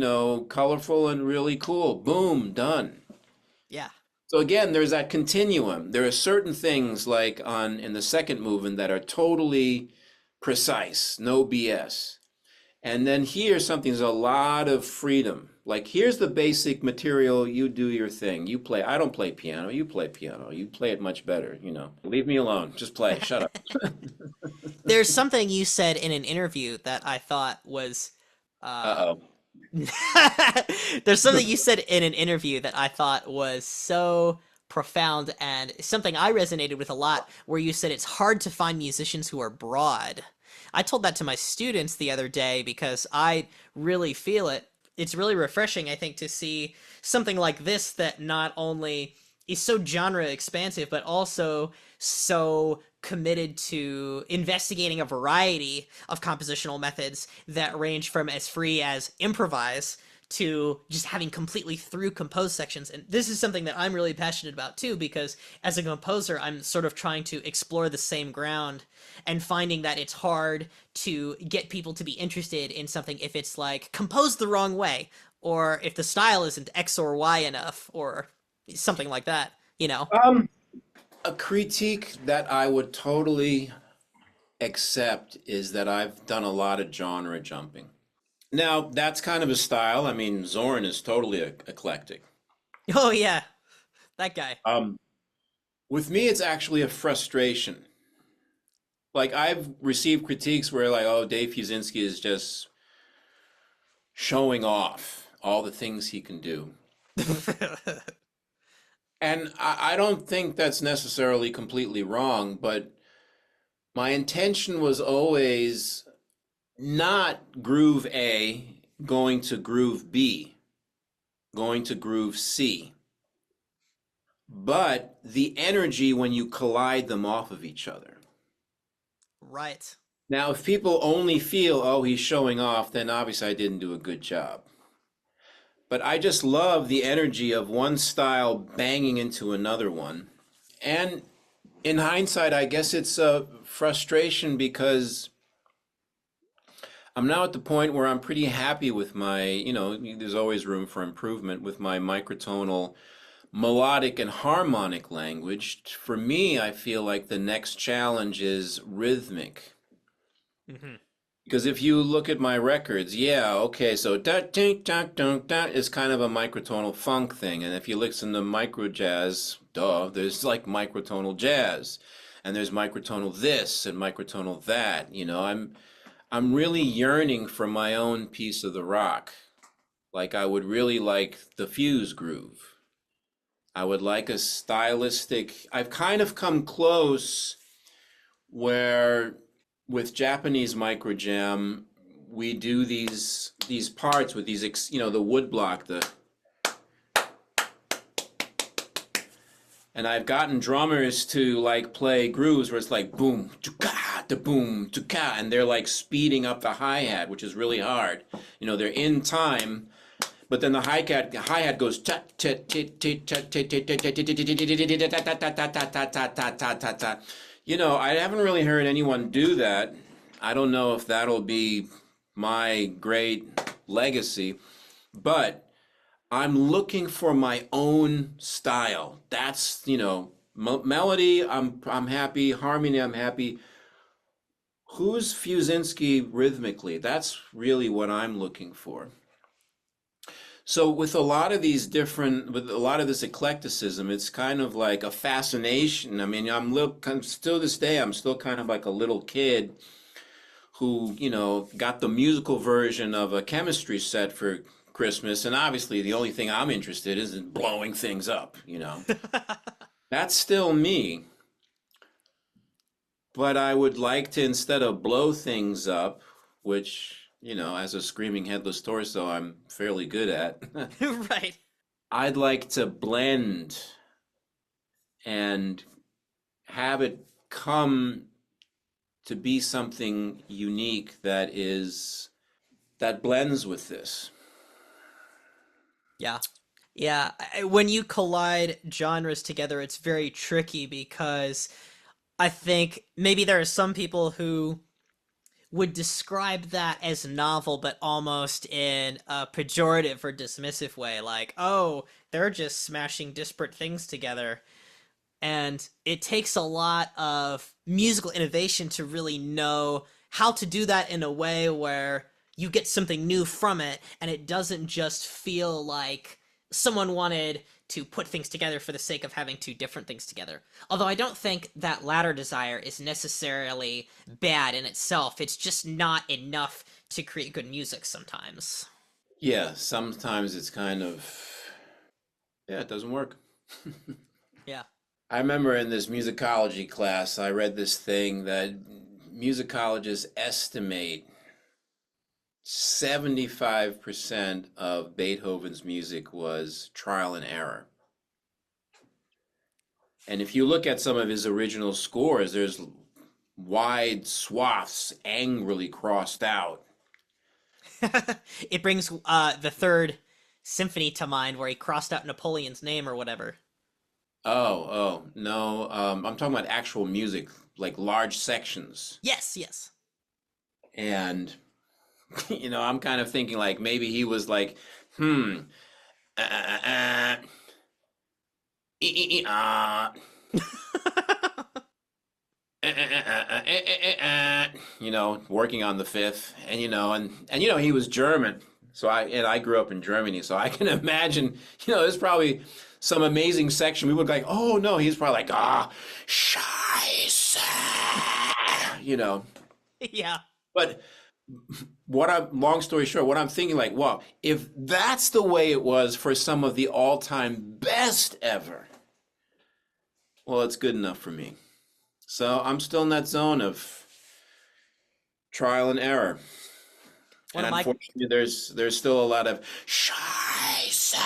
colorful and really cool. Boom, done. Yeah. So again, there's that continuum. There are certain things like on in the second movement that are totally precise, no BS. And then here, something's a lot of freedom. Like, here's the basic material. You do your thing. You play. I don't play piano. You play piano. You play it much better, you know. Leave me alone. Just play. Shut up. There's something you said in an interview that I thought was uh Uh-oh. there's something you said in an interview that I thought was so profound and something I resonated with a lot, where you said it's hard to find musicians who are broad. I told that to my students the other day because I really feel it. It's really refreshing, I think, to see something like this that not only is so genre expansive, but also so committed to investigating a variety of compositional methods that range from as free as improvise to just having completely through composed sections. And this is something that I'm really passionate about too, because as a composer, I'm sort of trying to explore the same ground and finding that it's hard to get people to be interested in something if it's like composed the wrong way, or if the style isn't X or Y enough, or something like that, you know? Um, a critique that I would totally accept is that I've done a lot of genre jumping. Now, that's kind of a style. I mean, Zorn is totally eclectic. Oh, yeah, that guy. Um, with me, it's actually a frustration. Like, I've received critiques where, like, oh, Dave Fiuczynski is just showing off all the things he can do. And I don't think that's necessarily completely wrong, but my intention was always not groove A going to groove B, going to groove C, but the energy when you collide them off of each other. Right. Now, if people only feel, oh, he's showing off, then obviously I didn't do a good job. But I just love the energy of one style banging into another one. And in hindsight, I guess it's a frustration because I'm now at the point where I'm pretty happy with my, there's always room for improvement with my microtonal melodic and harmonic language. For me, I feel like the next challenge is rhythmic. Hmm. Because if you look at my records, yeah, okay, so da ding da dun da is kind of a microtonal funk thing, and if you listen to Mikrojazz, duh, there's like microtonal jazz, and there's microtonal this and microtonal that. I'm really yearning for my own piece of the rock. Like I would really like the fuse groove. I would like a stylistic. I've kind of come close where with Japanese Microjam, we do these parts with the wood block, and I've gotten drummers to like play grooves where it's like boom, tuka, da boom, tuka, and they're like speeding up the hi-hat, which is really hard. They're in time, but then the hi-hat goes ta ta ta ta ta ta ta ta ta ta ta ta. I haven't really heard anyone do that. I don't know if that'll be my great legacy, but I'm looking for my own style. That's, melody, I'm happy, harmony, I'm happy. Who's Fiuczynski rhythmically? That's really what I'm looking for. So with with a lot of this eclecticism, it's kind of like a fascination. I mean, I'm still this day, I'm still kind of like a little kid who, got the musical version of a chemistry set for Christmas, and obviously the only thing I'm interested is in blowing things up. That's still me, but I would like to, instead of blow things up, which, as a screaming headless torso, I'm fairly good at. Right. I'd like to blend and have it come to be something unique that blends with this. Yeah. Yeah, when you collide genres together, it's very tricky because I think maybe there are some people who would describe that as novel, but almost in a pejorative or dismissive way, like, oh, they're just smashing disparate things together. And it takes a lot of musical innovation to really know how to do that in a way where you get something new from it and it doesn't just feel like someone wanted to put things together for the sake of having two different things together. Although I don't think that latter desire is necessarily bad in itself. It's just not enough to create good music sometimes. Yeah, sometimes it's kind of, yeah, it doesn't work. Yeah. I remember in this musicology class, I read this thing that musicologists estimate 75% of Beethoven's music was trial and error. And if you look at some of his original scores, there's wide swaths angrily crossed out. It brings the third symphony to mind where he crossed out Napoleon's name or whatever. Oh, no. I'm talking about actual music, like large sections. Yes, yes. And, I'm kind of thinking like maybe he was like, hmm, uh, uh, uh, e, e, ah, working on the fifth, and he was German. So I grew up in Germany, so I can imagine, there's probably some amazing section. We would like, oh no, he's probably like, scheiße, Yeah. But long story short, what I'm thinking like, well, if that's the way it was for some of the all-time best ever, well, it's good enough for me. So I'm still in that zone of trial and error. One And of my unfortunately, there's still a lot of scheiße.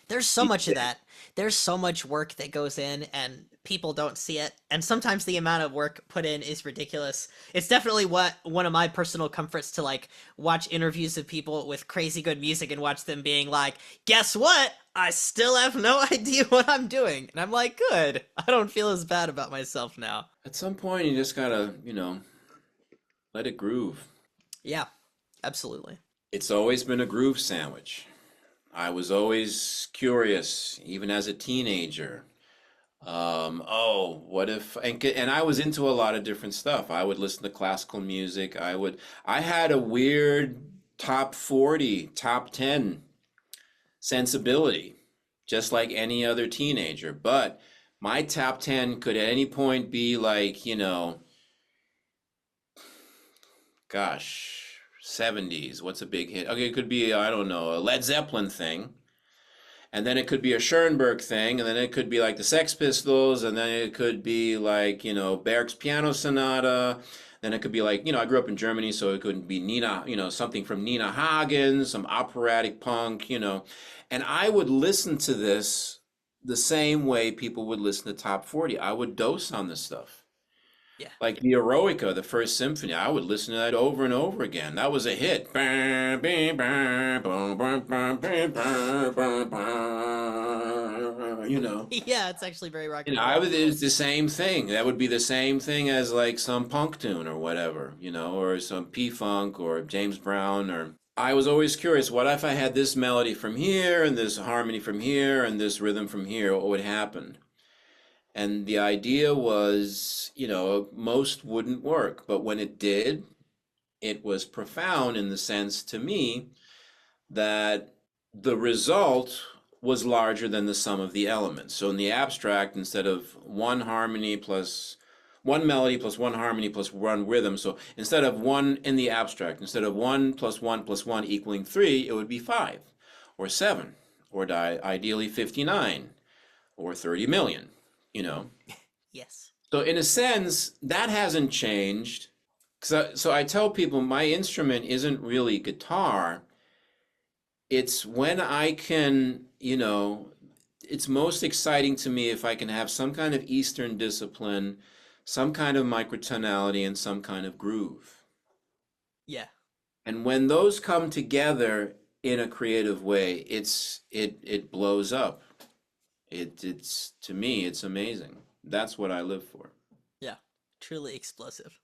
There's so much of that. There's so much work that goes in and people don't see it. And sometimes the amount of work put in is ridiculous. It's definitely one of my personal comforts to like watch interviews of people with crazy good music and watch them being like, "Guess what? I still have no idea what I'm doing." And I'm like, "Good. I don't feel as bad about myself now." At some point, you just gotta, let it groove. Yeah. Absolutely. It's always been a groove sandwich. I was always curious, even as a teenager. What if, and I was into a lot of different stuff. I would listen to classical music. I had a weird top 40, top 10 sensibility, just like any other teenager. But my top 10 could at any point be like, gosh, 70s. What's a big hit? Okay, it could be, I don't know, a Led Zeppelin thing. And then it could be a Schoenberg thing, and then it could be like the Sex Pistols, and then it could be like, Berg's Piano Sonata. Then it could be like, I grew up in Germany, so it could be Nina, something from Nina Hagen, some operatic punk, And I would listen to this the same way people would listen to top 40. I would dose on this stuff. Yeah. Like the Eroica, the first symphony, I would listen to that over and over again. That was a hit. Yeah, it's actually very rock and It's the same thing. That would be the same thing as like some punk tune or whatever, or some P-Funk or James Brown or I was always curious, what if I had this melody from here and this harmony from here and this rhythm from here, what would happen? And the idea was, most wouldn't work. But when it did, it was profound in the sense to me that the result was larger than the sum of the elements. So in the abstract, instead of one harmony plus one melody plus one harmony plus one rhythm, so instead of one in the abstract, instead of 1 plus 1 plus 1 equaling 3, it would be 5 or 7 or ideally 59 or 30 million. Yes. So in a sense, that hasn't changed. So I tell people my instrument isn't really guitar. It's when I can, it's most exciting to me if I can have some kind of Eastern discipline, some kind of microtonality, and some kind of groove. Yeah. And when those come together in a creative way, it blows up. It's to me, it's amazing. That's what I live for. Yeah. Truly explosive.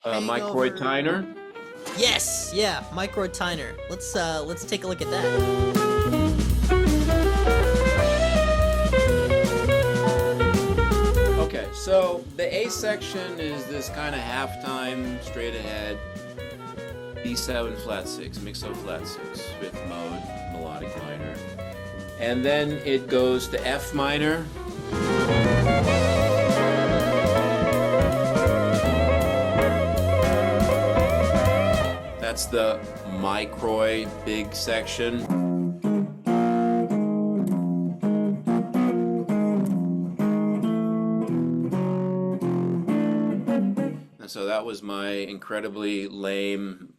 McCoy Tyner. Yes, yeah, Microy Tyner. Let's take a look at that. Okay, so the A section is this kind of halftime, straight ahead, B7 flat 6, mixo flat 6, fifth mode, melodic minor. And then it goes to F minor. That's the Microy big section. And so that was my incredibly lame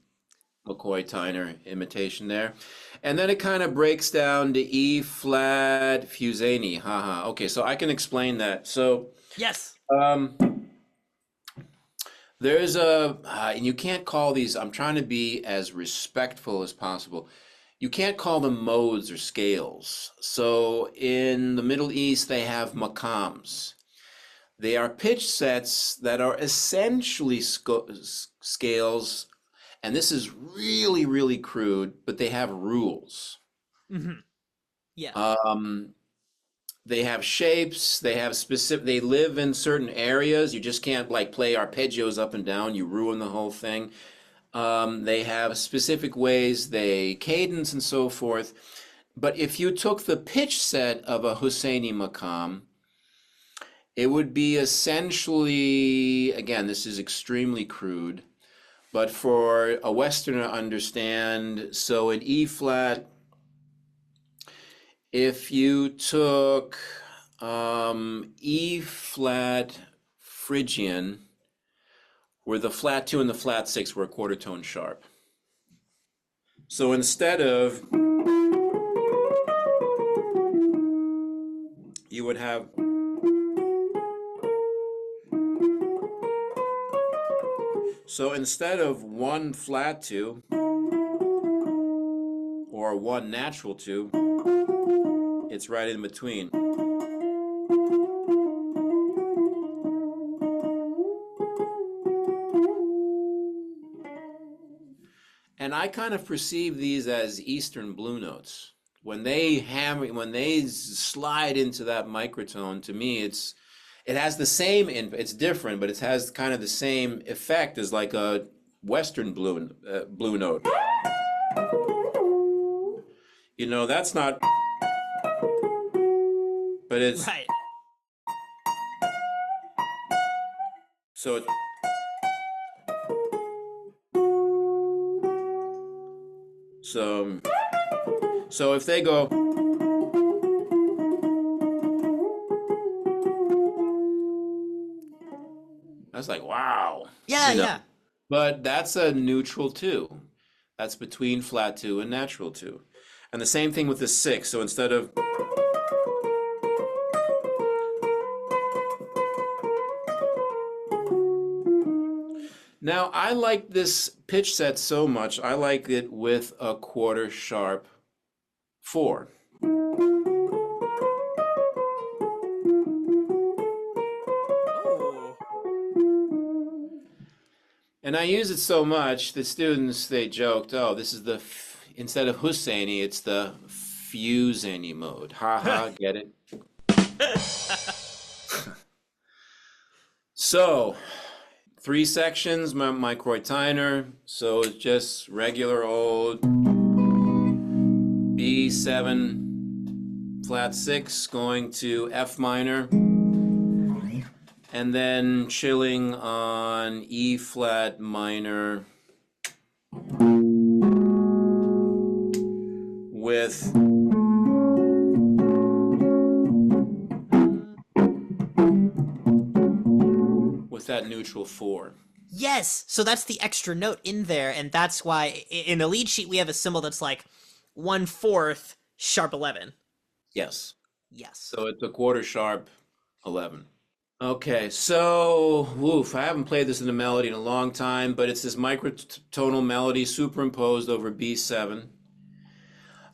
McCoy Tyner imitation there. And then it kind of breaks down to E flat Fiuczynski. Haha. Okay, so I can explain that. So Yes. there's and you can't call these, I'm trying to be as respectful as possible. You can't call them modes or scales. So in the Middle East, they have maqams. They are pitch sets that are essentially scales, and this is really, really crude, but they have rules. Mm-hmm. Yeah. They have shapes, they have specific, they live in certain areas. You just can't like play arpeggios up and down, you ruin the whole thing. They have specific ways they cadence and so forth. But if you took the pitch set of a Husseini maqam, it would be essentially, again, this is extremely crude, but for a Westerner to understand, so in E flat, if you took E flat Phrygian, where the flat 2 and the flat 6 were a quarter tone sharp. So instead of, you would have, so instead of one flat 2 or one natural 2, it's right in between. And I kind of perceive these as Eastern blue notes. When they slide into that microtone, to me, it has the same, it's different, but it has kind of the same effect as like a Western blue note. You know, that's not, but it's, Right. so it's, so if they go, that's like, wow. Yeah, you know. yeah. But that's a neutral 2. That's between flat 2 and natural 2. And the same thing with the 6. So instead of, now I like this pitch set so much, I like it with a quarter sharp 4. Oh. And I use it so much, the students, they joked, oh, this is instead of Husseini, it's the Fiuczynski mode. Ha ha, get it? So, 3 sections, my McCoy Tyner. So it's just regular old B7 flat 6 going to F minor. And then chilling on E flat minor with that neutral 4. Yes, so that's the extra note in there, and that's why in the lead sheet we have a symbol that's like 1/4 sharp 11. Yes. Yes. So it's a quarter sharp 11. Okay, so I haven't played this in a melody in a long time, but it's this microtonal melody superimposed over B7.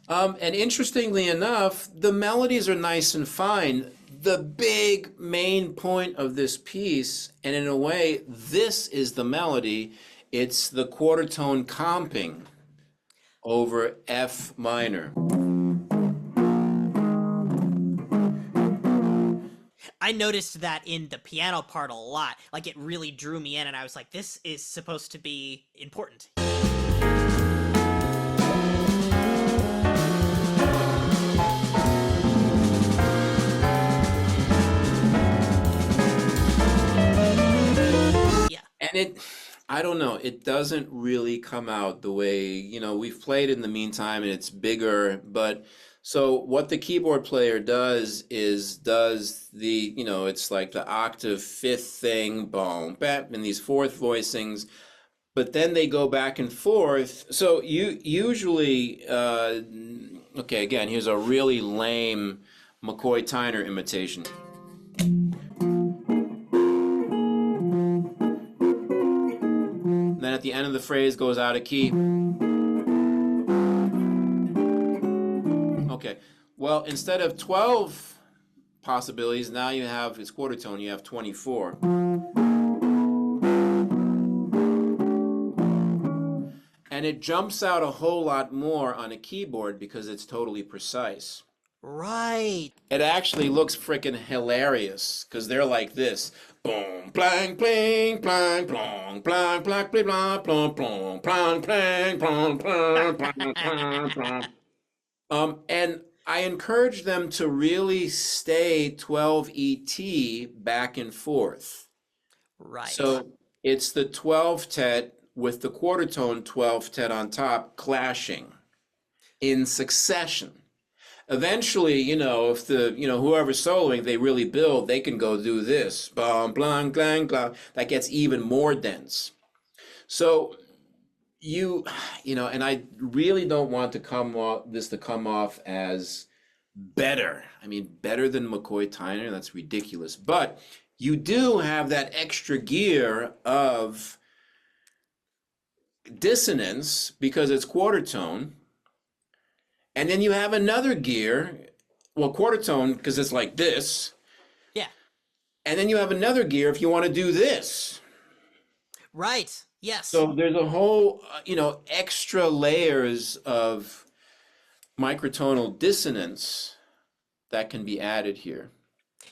And interestingly enough, the melodies are nice and fine. The big main point of this piece, and in a way, this is the melody, it's the quarter tone comping over F minor. I noticed that in the piano part a lot. Like, it really drew me in, and I was like, this is supposed to be important. And I don't know, it doesn't really come out the way, we've played in the meantime and it's bigger, but so what the keyboard player does is the, it's like the octave fifth thing, boom, bam, and these fourth voicings, but then they go back and forth. So you usually, okay, again, here's a really lame McCoy Tyner imitation. Then at the end of the phrase goes out of key. Okay, well, instead of 12 possibilities, now you have, it's quarter tone, you have 24. And it jumps out a whole lot more on a keyboard because it's totally precise. Right. It actually looks freaking hilarious because they're like this. Boom, blang, bling, blang, blong, blang, blang, bling, blang, blong, blong, blang, blang, blong, blang, blang, blang, blang. And I encourage them to really stay 12 ET back and forth. Right. So it's the 12 tet with the quarter tone 12 tet on top clashing in succession. Eventually, if whoever's soloing, they really build, they can go do this. Blah, blah, blah, blah. That gets even more dense. So and I really don't want this to come off as better. I mean, better than McCoy Tyner, that's ridiculous. But you do have that extra gear of dissonance because it's quarter tone. And then you have another gear, quarter tone, because it's like this. Yeah. And then you have another gear if you want to do this. Right. Yes. So there's a whole, extra layers of microtonal dissonance that can be added here.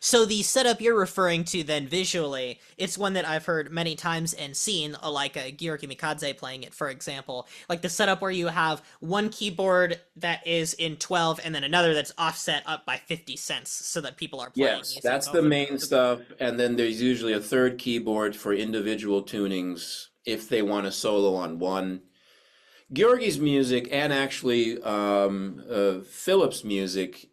So the setup you're referring to then visually, it's one that I've heard many times and seen, like a Georgi Mikadze playing it, for example. Like the setup where you have one keyboard that is in 12 and then another that's offset up by 50 cents so that people are playing. Yes, that's the main stuff. And then there's usually a third keyboard for individual tunings if they want to solo on one. Georgi's music and actually Philip's music,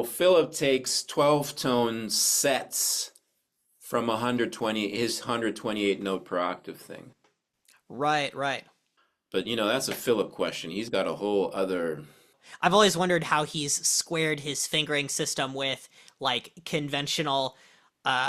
Philip takes 12-tone sets from his 128 note per octave thing. Right, right. But, that's a Philip question. He's got a whole other... I've always wondered how he's squared his fingering system with, like, conventional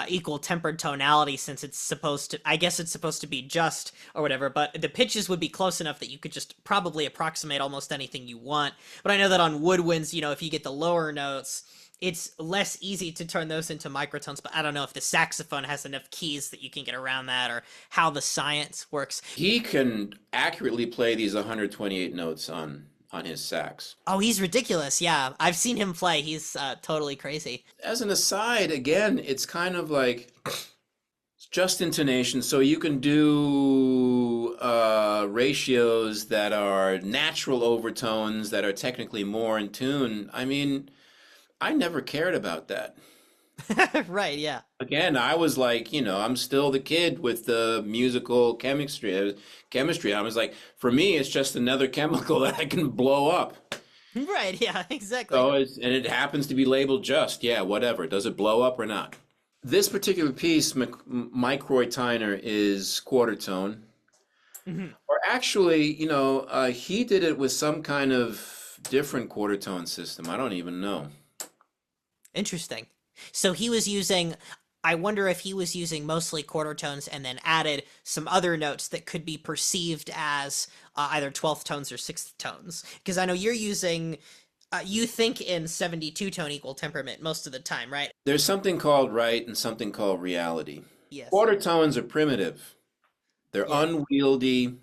equal tempered tonality, since it's supposed to be just or whatever, but the pitches would be close enough that you could just probably approximate almost anything you want. But I know that on woodwinds, if you get the lower notes, it's less easy to turn those into microtones, but I don't know if the saxophone has enough keys that you can get around that or how the science works. He can accurately play these 128 notes on his sax. Oh, he's ridiculous. Yeah, I've seen him play. He's totally crazy. As an aside, again, it's kind of like just intonation, so you can do ratios that are natural overtones that are technically more in tune. I mean, I never cared about that. Right, yeah. Again, I was like, I'm still the kid with the musical chemistry. Chemistry. I was like, for me, it's just another chemical that I can blow up. Right, yeah, exactly. So and it happens to be labeled just, yeah, whatever. Does it blow up or not? This particular piece, McCoy Tyner, is quarter tone. Or actually, he did it with some kind of different quarter tone system. I don't even know. Interesting. So he was using, I wonder if he was using mostly quarter tones and then added some other notes that could be perceived as either 12th tones or 6th tones. Because I know you're using, you think in 72 tone equal temperament most of the time, right? There's something called right and something called reality. Yes. Quarter tones are primitive. They're Yeah. unwieldy,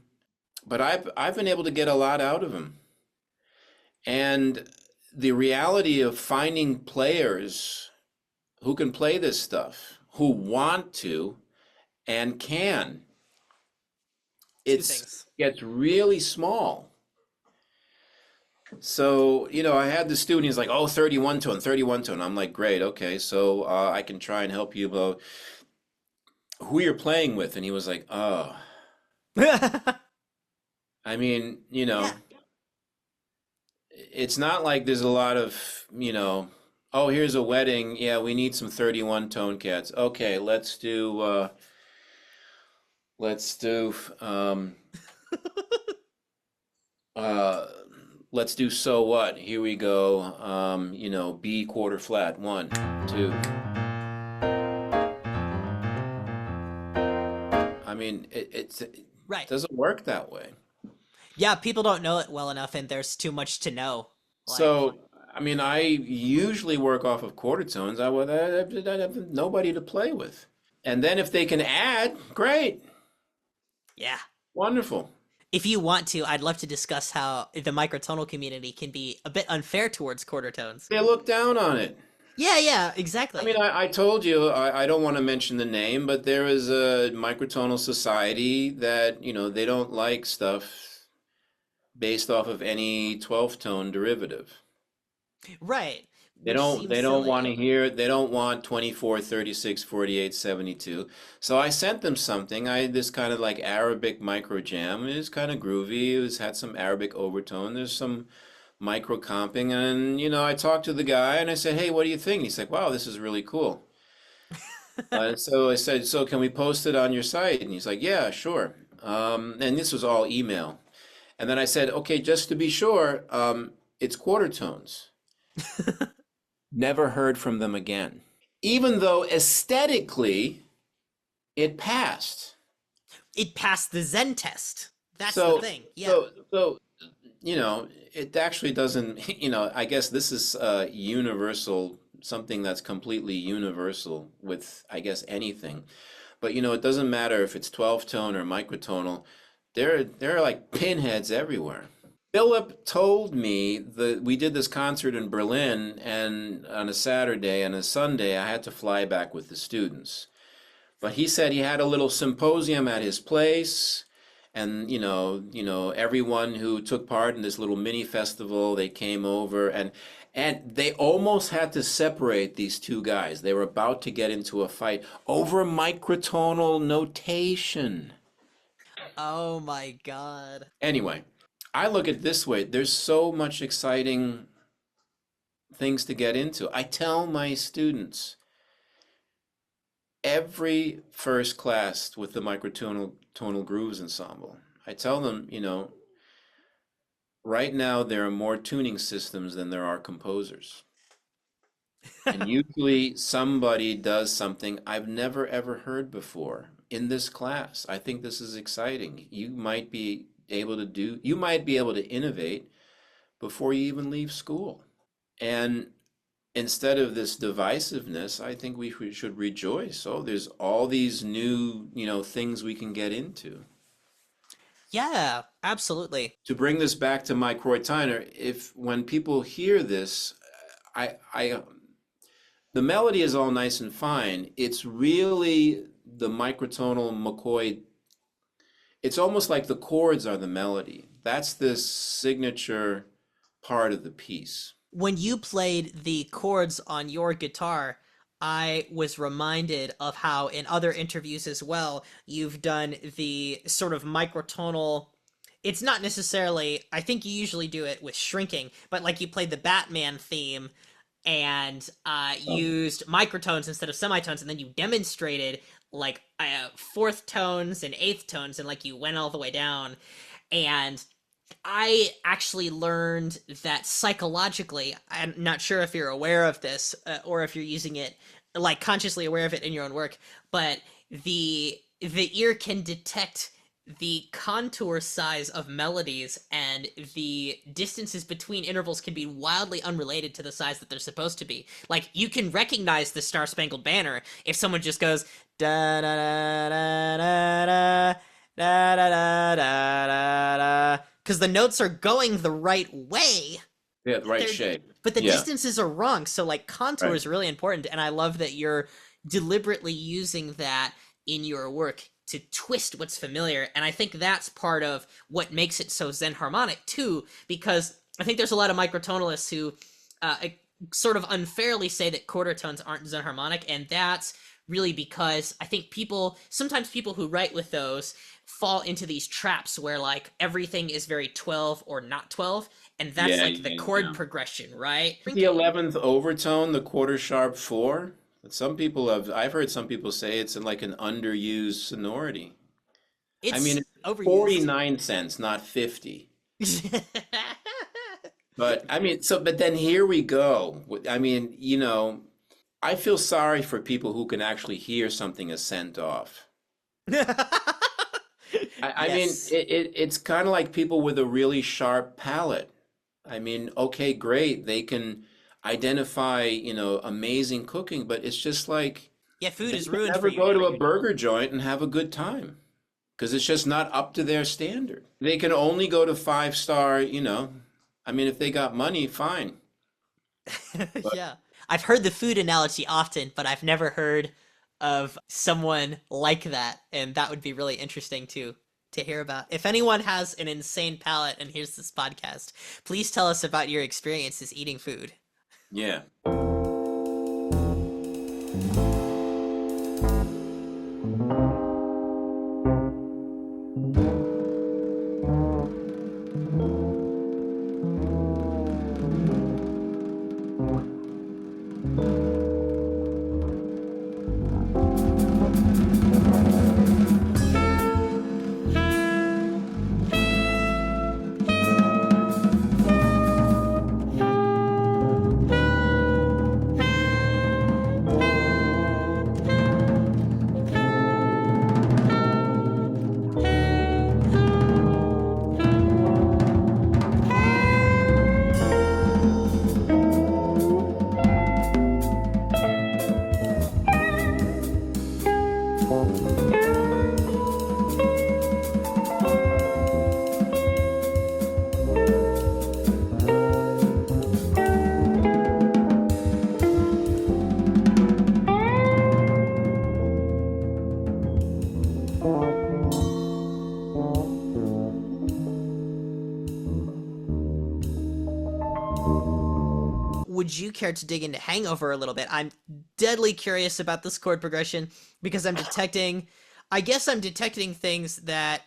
but I've been able to get a lot out of them. And the reality of finding players who can play this stuff, who want to and can, gets really small. So, I had the student, he's like, oh, 31 tone, 31 tone. I'm like, great, okay, so I can try and help you about who you're playing with. And he was like, oh. I mean, Yeah. it's not like there's a lot of, oh, here's a wedding. Yeah, we need some 31 tone cats. Okay, um, let's do so what? Here we go. B quarter flat. 1, 2. I mean, it Right. doesn't work that way. Yeah, people don't know it well enough and there's too much to know. Like, So, I mean, I usually work off of quarter tones. I have nobody to play with. And then if they can add, great, yeah. wonderful. If you want to, I'd love to discuss how the microtonal community can be a bit unfair towards quarter tones. They look down on it. Yeah, exactly. I mean, I told you, I don't want to mention the name, but there is a microtonal society that, they don't like stuff based off of any 12th tone derivative. Right. They Which don't seems they don't silly. want to hear, they don't want 24, 36, 48, 72. So I sent them something. I had this kind of like Arabic microjam. It was kind of groovy. Had some Arabic overtone. There's some micro comping, and I talked to the guy and I said, "Hey, what do you think?" And he's like, "Wow, this is really cool." So I said, "So can we post it on your site?" And he's like, "Yeah, sure." And this was all email. And then I said, "Okay, just to be sure, it's quarter tones." Never heard from them again. Even though aesthetically it passed. It passed the Zen test. That's So, the thing. Yeah. so, it actually doesn't, I guess this is universal, something that's completely universal with, I guess, anything. But, it doesn't matter if it's 12 tone or microtonal. There are like pinheads everywhere. Philip told me that we did this concert in Berlin, and on a Saturday and a Sunday, I had to fly back with the students. But he said he had a little symposium at his place, and everyone who took part in this little mini festival, they came over, and they almost had to separate these two guys. They were about to get into a fight over microtonal notation. Oh my God. Anyway, I look at it this way. There's so much exciting things to get into. I tell my students every first class with the microtonal grooves ensemble, I tell them, right now there are more tuning systems than there are composers. And usually somebody does something I've never ever heard before in this class. I think this is exciting. You might be able to innovate before you even leave school. And instead of this divisiveness, I think we should rejoice. Oh, there's all these new, things we can get into. Yeah, absolutely. To bring this back to McCoy Tyner, if when people hear this, I the melody is all nice and fine. It's really the microtonal McCoy. It's almost like the chords are the melody. That's the signature part of the piece. When you played the chords on your guitar, I was reminded of how in other interviews as well, you've done the sort of microtonal. It's not necessarily, I think you usually do it with shrinking, but like you played the Batman theme and Oh, used microtones instead of semitones, and then you demonstrated like fourth tones and eighth tones, and like you went all the way down. And I actually learned that psychologically, I'm not sure if you're aware of this or if you're using it like consciously aware of it in your own work, but the ear can detect the contour size of melodies, and the distances between intervals can be wildly unrelated to the size that they're supposed to be. Like you can recognize the Star Spangled Banner if someone just goes da da da da da da da da da da da, because the notes are going the right way, yeah, the but right they're shape. but the Yeah, distances are wrong. So like contour right. is really important, and I love that you're deliberately using that in your work to twist what's familiar. And I think that's part of what makes it so Zen harmonic too, because I think there's a lot of microtonalists who uh, sort of unfairly say that quarter tones aren't Zen harmonic, and that's really because I think sometimes people who write with those fall into these traps where like everything is very 12 or not 12, and that's Yeah, like the yeah, chord yeah. progression, right? The 11th overtone, the quarter sharp four. I've heard some people say it's in like an underused sonority. I mean, It's it's overused. 49 cents, not 50. But I mean, but then here we go. I mean, I feel sorry for people who can actually hear something a cent off. I mean, Yes. it's kind of like people with a really sharp palate. I mean, okay, great. They can identify, amazing cooking, but it's just like Yeah, food they is can ruined for never you go to now. a burger joint and have a good time because it's just not up to their standard. They can only go to five-star, I mean, if they got money, fine. But Yeah. I've heard the food analogy often, but I've never heard of someone like that, and that would be really interesting to hear about. If anyone has an insane palate and hears this podcast, please tell us about your experiences eating food. yeah. Would you care to dig into Hangover a little bit? I'm deadly curious about this chord progression because I guess I'm detecting things that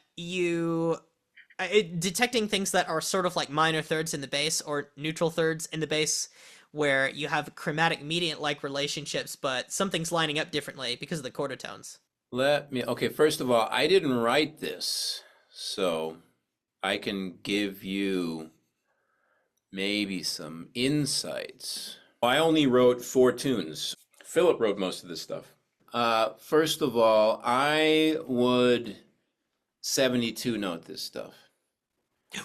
detecting things that are sort of like minor thirds in the bass or neutral thirds in the bass, where you have chromatic mediant like relationships, but something's lining up differently because of the quarter tones. Okay, first of all, I didn't write this, so I can give you maybe some insights. I only wrote four tunes. Philip wrote most of this stuff. First of all, I would 72 note this stuff.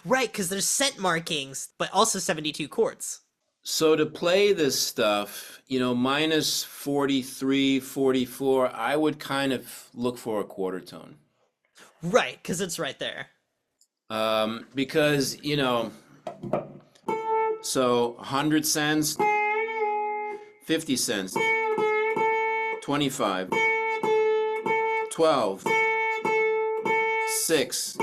Right, because there's cent markings, but also 72 chords. So to play this stuff, minus 43, 44, I would kind of look for a quarter tone. Right, because it's right there. Because, so 100 cents, 50 cents, 25, 12, 6.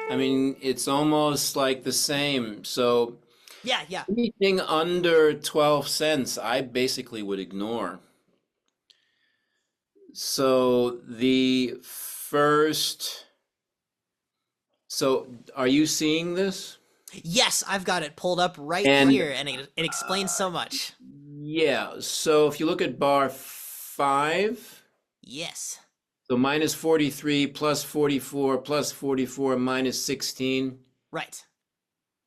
I mean, it's almost like the same. So Yeah, yeah. anything under 12 cents, I basically would ignore. So so are you seeing this? Yes, I've got it pulled up right And here, and it explains so much. yeah, so if you look at bar 5, Yes. so minus 43 plus 44 plus 44 minus 16. Right.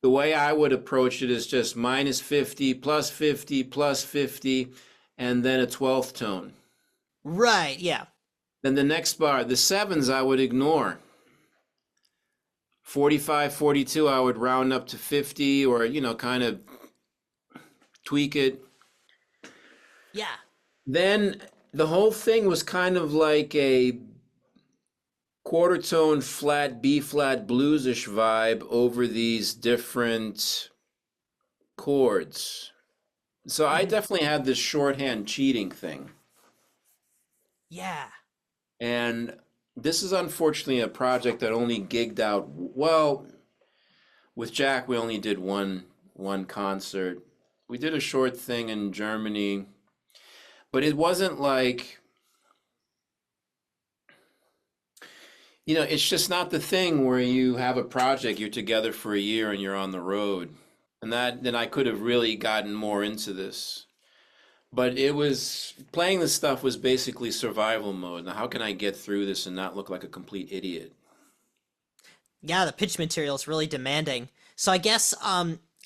The way I would approach it is just minus 50 plus 50 plus 50, and then a 12th tone. Right, yeah. Then the next bar, the 7s, I would ignore. 45, 42, I would round up to 50 or, kind of tweak it. Yeah. Then the whole thing was kind of like a quarter tone flat B flat bluesish vibe over these different chords. So I definitely had this shorthand cheating thing. Yeah. And this is unfortunately a project that only gigged out. Well, with Jack, we only did one concert. We did a short thing in Germany, but it wasn't like, it's just not the thing where you have a project, you're together for a year and you're on the road. And then I could have really gotten more into this. But playing this stuff was basically survival mode. Now, how can I get through this and not look like a complete idiot? Yeah, the pitch material is really demanding. So I guess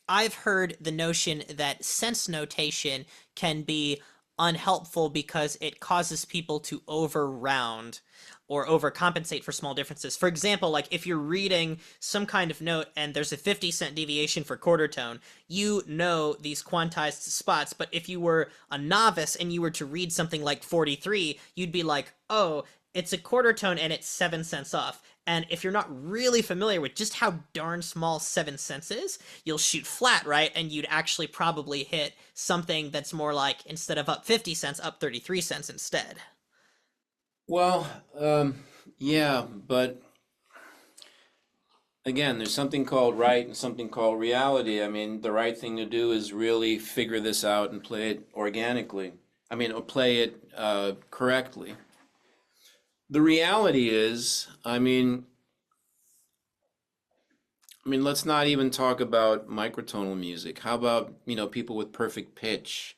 I've heard the notion that sense notation can be unhelpful because it causes people to over round or overcompensate for small differences. For example, like if you're reading some kind of note and there's a 50-cent deviation for quarter tone, you know these quantized spots, but if you were a novice and you were to read something like 43, you'd be like, oh, it's a quarter tone and it's 7 cents off. And if you're not really familiar with just how darn small 7 cents is, you'll shoot flat, right? And you'd actually probably hit something that's more like, instead of up 50 cents, up 33 cents instead. Well, yeah, but again, there's something called right and something called reality. I mean, the right thing to do is really figure this out and play it organically. I mean, or play it correctly. The reality is, let's not even talk about microtonal music. How about, people with perfect pitch?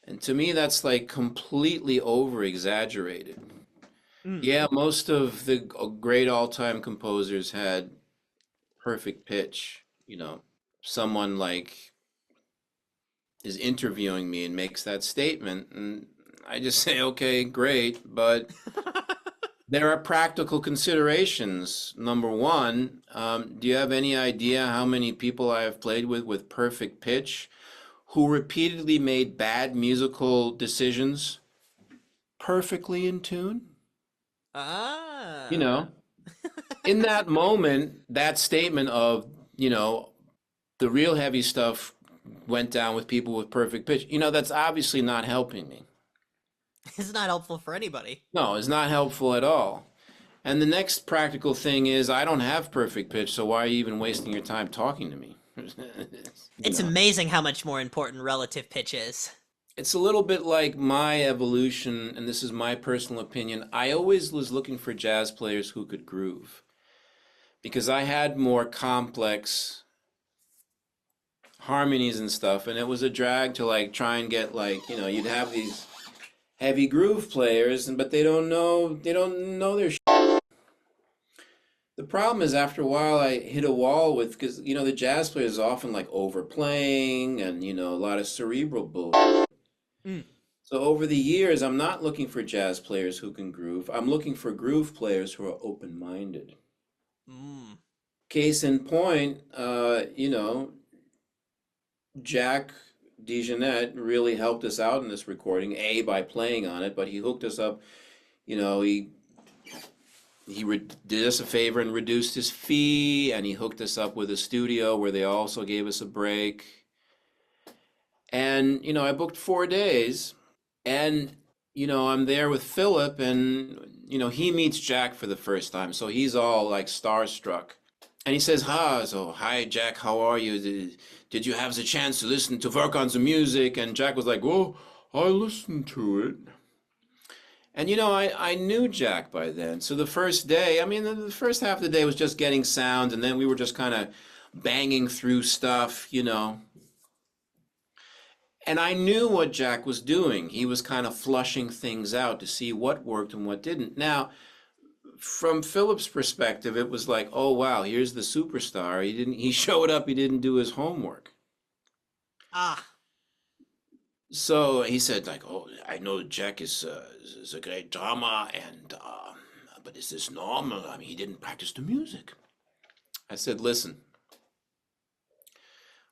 And to me, that's like completely over exaggerated. Mm. Yeah, most of the great all-time composers had perfect pitch. Someone like is interviewing me and makes that statement, and I just say, okay, great, but there are practical considerations. Number one, do you have any idea how many people I have played with perfect pitch who repeatedly made bad musical decisions perfectly in tune? You Ah. know, in that moment, that statement of, the real heavy stuff went down with people with perfect pitch, that's obviously not helping me. It's not helpful for anybody. No, it's not helpful at all. And the next practical thing is I don't have perfect pitch, so why are you even wasting your time talking to me? You It's know, amazing how much more important relative pitch is. it's a little bit like my evolution, and this is my personal opinion. I always was looking for jazz players who could groove because I had more complex harmonies and stuff, and it was a drag to like try and get like, you'd have these heavy groove players, but they don't know their. The problem is after a while I hit a wall with because the jazz players is often like overplaying and a lot of cerebral bull. Mm. So over the years, I'm not looking for jazz players who can groove. I'm looking for groove players who are open-minded. Mm. case in point, Jack DeJohnette really helped us out in this recording, A, by playing on it, but he hooked us up, you know, did us a favor and reduced his fee, and he hooked us up with a studio where they also gave us a break. And, I booked 4 days, and, I'm there with Philip, and, he meets Jack for the first time, so he's all like starstruck. And he says, hi, Jack, how are you? Did you have the chance to work on the music? And Jack was like, oh, I listened to it. And, I knew Jack by then. So the first day, the first half of the day was just getting sound, and then we were just kind of banging through stuff. And I knew what Jack was doing. He was kind of flushing things out to see what worked and what didn't. Now, from Philip's perspective, it was like, oh wow, here's the superstar. He showed up, he didn't do his homework. Ah. So he said, like, oh, I know Jack is a great drummer, but is this normal? He didn't practice the music. I said, listen,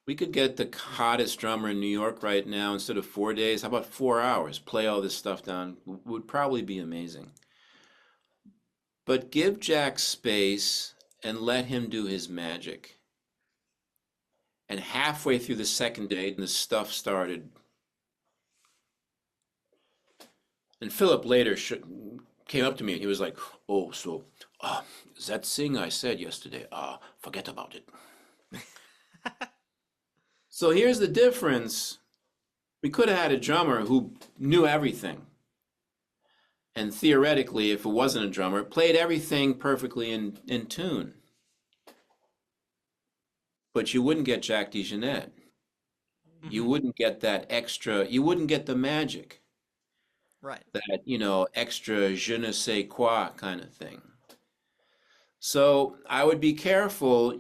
we could get the hottest drummer in New York right now, instead of 4 days, how about 4 hours? Play all this stuff down. Would probably be amazing. But give Jack space and let him do his magic. And halfway through the second day, the stuff started. And Philip later came up to me and he was like, oh, so that thing I said yesterday, forget about it. So here's the difference. We could have had a drummer who knew everything. And theoretically, if it wasn't a drummer, played everything perfectly in tune. But you wouldn't get Jack DeJohnette. Mm-hmm. You wouldn't get that extra, you wouldn't get the magic. Right. That, extra je ne sais quoi kind of thing. So I would be careful.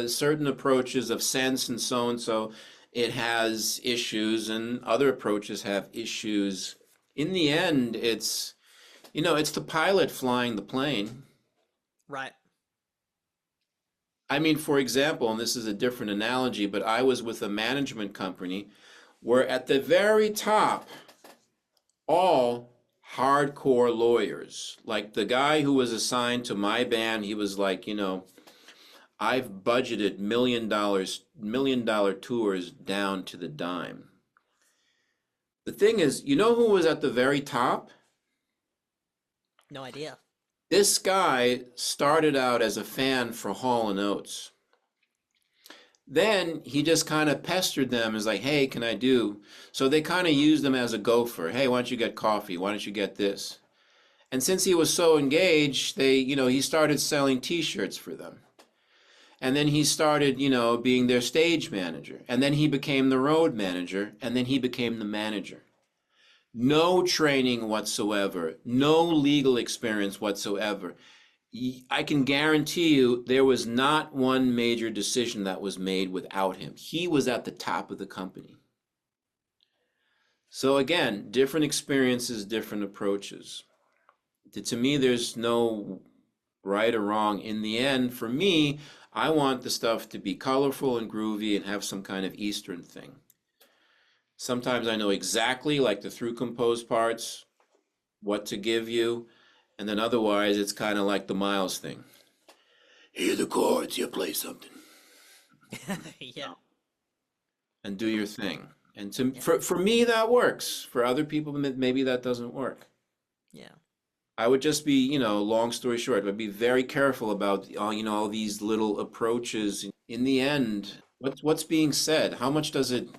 Certain approaches of sense and so, it has issues, and other approaches have issues. In the end, it's the pilot flying the plane. Right. For example, and this is a different analogy, but I was with a management company where at the very top, all hardcore lawyers. Like the guy who was assigned to my band, he was like, I've budgeted $1 million tours down to the dime. The thing is, who was at the very top? No idea. This guy started out as a fan for Hall & Oates. Then he just kind of pestered them as like, hey, can I do? So they kind of used him as a gopher. Hey, why don't you get coffee? Why don't you get this? And since he was so engaged, he started selling T-shirts for them. And then he started, being their stage manager. And then he became the road manager. And then he became the manager. No training whatsoever. No legal experience whatsoever. I can guarantee you there was not one major decision that was made without him. He was at the top of the company. So again, different experiences, different approaches. To me, there's no right or wrong. In the end, for me, I want the stuff to be colorful and groovy and have some kind of Eastern thing. Sometimes I know exactly, like the through composed parts, what to give you. And then otherwise, it's kind of like the Miles thing. Here are the chords, you play something. Yeah. And do your thing. And for me, that works. For other people, maybe that doesn't work. Yeah. I would just be, long story short, I'd be very careful about, all these little approaches. In the end, what's being said? How much does it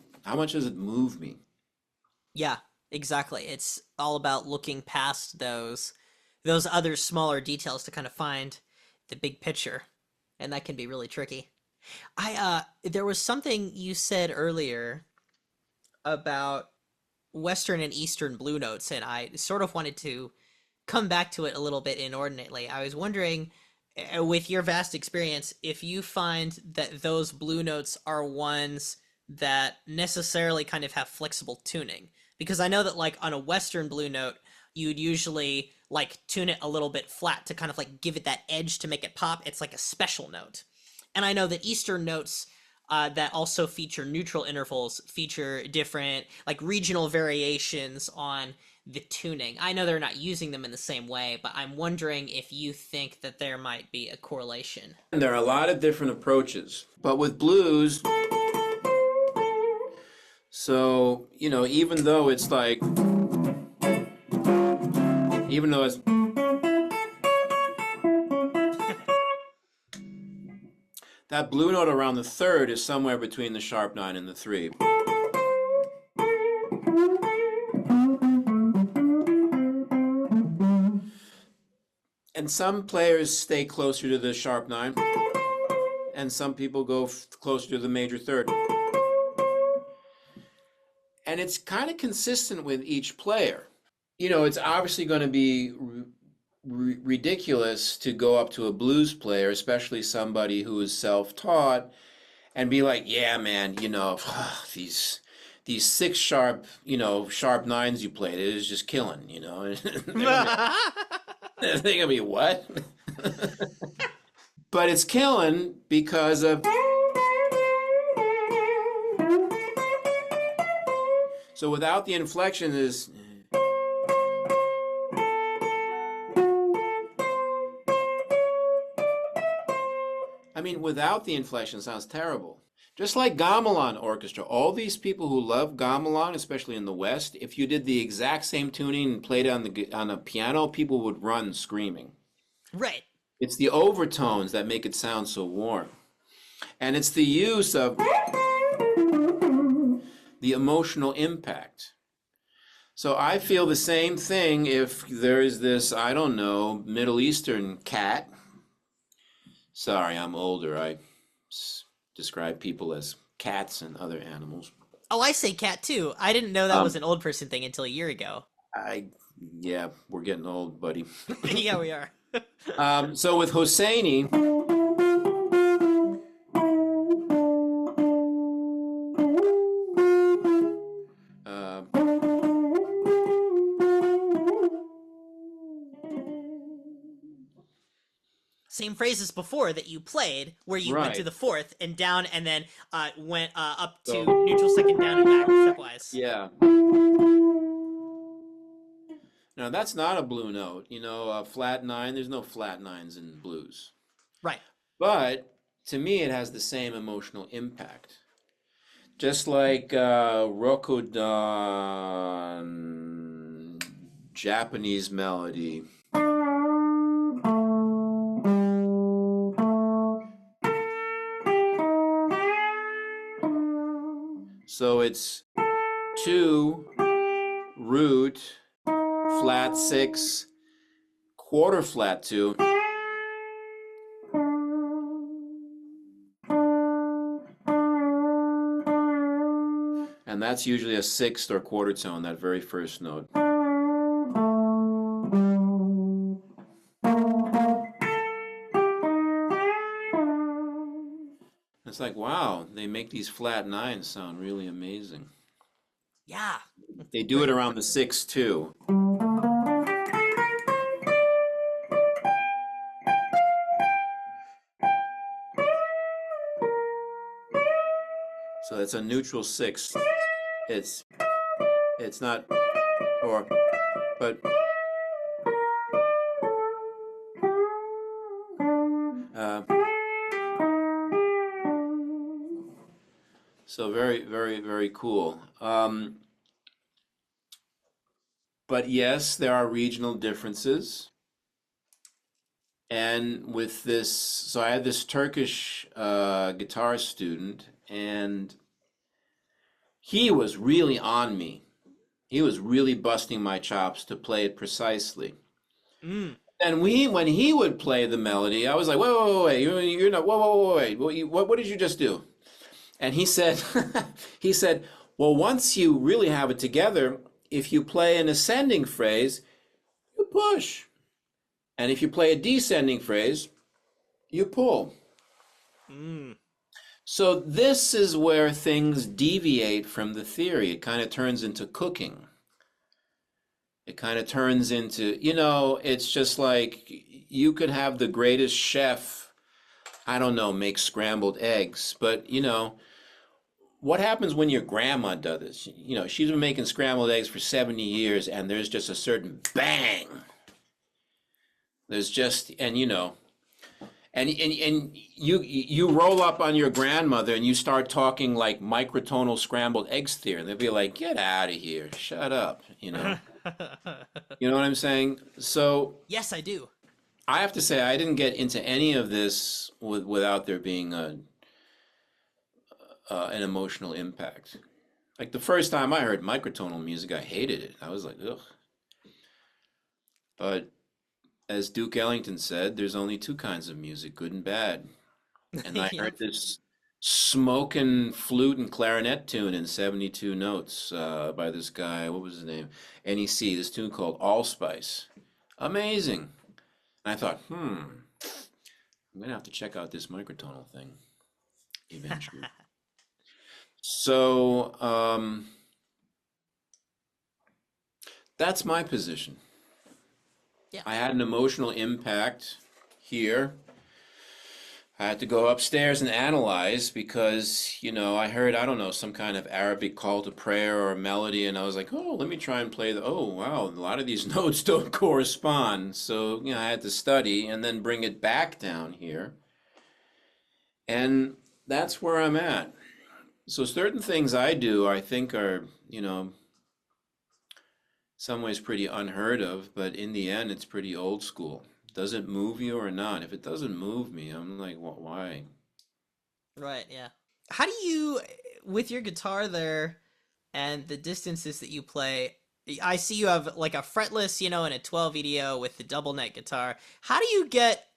move me? Yeah, exactly. It's all about looking past those other smaller details to kind of find the big picture, and that can be really tricky. There was something you said earlier about Western and Eastern blue notes, and I sort of wanted to come back to it a little bit inordinately. I was wondering, with your vast experience, if you find that those blue notes are ones that necessarily kind of have flexible tuning. Because I know that like on a Western blue note, you'd usually like tune it a little bit flat to kind of like give it that edge to make it pop. It's like a special note. And I know that Eastern notes that also feature neutral intervals feature different like regional variations on the tuning. I know they're not using them in the same way, but I'm wondering if you think that there might be a correlation. And there are a lot of different approaches, but with blues, so, you know, even though it's that blue note around the third is somewhere between the sharp 9 and the 3. And some players stay closer to the sharp 9, and some people go closer to the major third. And it's kind of consistent with each player. You know, it's obviously going to be ridiculous to go up to a blues player, especially somebody who is self-taught, and be like, yeah, man, you know, these 6 sharp, you know, sharp 9s you played, it is just killing, you know. They're gonna be what? But it's killing because of. So without the inflection is. I mean, without the inflection, it sounds terrible. Just like gamelan orchestra, all these people who love gamelan, especially in the West, if you did the exact same tuning and played it on a piano, people would run screaming. Right. It's the overtones that make it sound so warm. And it's the use of the emotional impact. So I feel the same thing if there is this, I don't know, Middle Eastern cat. Sorry, I'm older. I describe people as cats and other animals. Oh, I say cat too. I didn't know that was an old person thing until a year ago. Yeah, we're getting old, buddy. Yeah, we are. So with Hosseini, same phrases before that you played, where you went to the fourth and down, and then went up to neutral second down and back stepwise. Yeah. Now that's not a blue note. You know, a flat 9. There's no flat 9s in blues. Right. But to me, it has the same emotional impact. Just like Rokudan, Japanese melody. So it's 2, root, flat 6, quarter flat 2. And that's usually a sixth or quarter tone, that very first note. It's like, wow, they make these flat 9s sound really amazing. Yeah. They do it around the 6 too. So it's a neutral 6. It's not, or, but. So very, very, very cool. But yes, there are regional differences. And with this, so I had this Turkish guitar student, and he was really on me. He was really busting my chops to play it precisely. Mm. And when he would play the melody, I was like, wait, you're not, wait, what did you just do? And he said, well, once you really have it together, if you play an ascending phrase, you push. And if you play a descending phrase, you pull. Mm. So this is where things deviate from the theory. It kind of turns into cooking. It kind of turns into, you know, it's just like you could have the greatest chef, I don't know, make scrambled eggs, but you know, what happens when your grandma does this? You know, she's been making scrambled eggs for 70 years and there's just a certain bang. There's just, and you know, and you roll up on your grandmother and you start talking like microtonal scrambled eggs theory, and they'll be like, "Get out of here, shut up," you know. You know what I'm saying? So Yes, I do. I have to say I didn't get into any of this without there being an emotional impact. Like the first time I heard microtonal music, I hated it. I was like, ugh. But as Duke Ellington said, there's only two kinds of music, good and bad. And I Yep. heard this smoking flute and clarinet tune in 72 notes by this guy, what was his name? NEC, this tune called Allspice. Amazing. And I thought, I'm gonna have to check out this microtonal thing eventually. So that's my position. Yeah. I had an emotional impact here. I had to go upstairs and analyze because, you know, I heard, I don't know, some kind of Arabic call to prayer or a melody, and I was like, oh, let me try and play oh, wow, a lot of these notes don't correspond. So, you know, I had to study and then bring it back down here. And that's where I'm at. So certain things I do, I think are, you know, some ways pretty unheard of, but in the end, it's pretty old school. Does it move you or not? If it doesn't move me, I'm like, why? Right, yeah. How do you, with your guitar there and the distances that you play, I see you have like a fretless, you know, and a 12 EDO with the double neck guitar. How do you get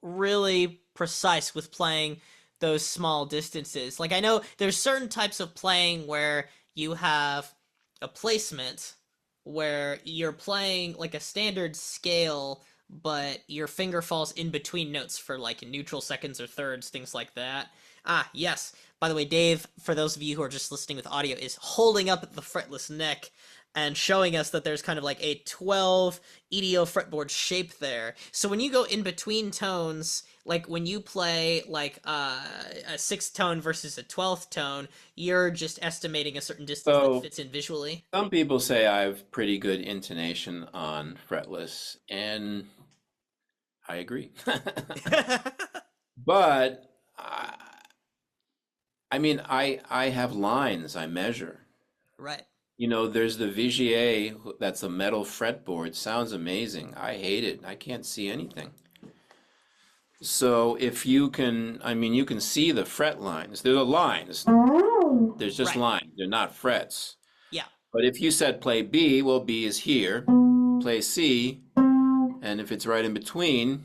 really precise with playing those small distances? Like, I know there's certain types of playing where you have a placement where you're playing like a standard scale, but your finger falls in between notes for like neutral seconds or thirds, things like that. Ah, yes. By the way, Dave, for those of you who are just listening with audio, is holding up the fretless neck and showing us that there's kind of like a 12 EDO fretboard shape there. So when you go in between tones, like when you play like a sixth tone versus a 12th tone, you're just estimating a certain distance that So fits in visually. some people say I have pretty good intonation on fretless, and I agree. But I mean, I have lines I measure. Right. You know, there's the Vigier that's a metal fretboard. Sounds amazing. I hate it. I can't see anything. So if you can, I mean, you can see the fret lines. They're the lines. There's just Right. lines. They're not frets. Yeah. But if you said play B, well, B is here. Play C, and if it's right in between,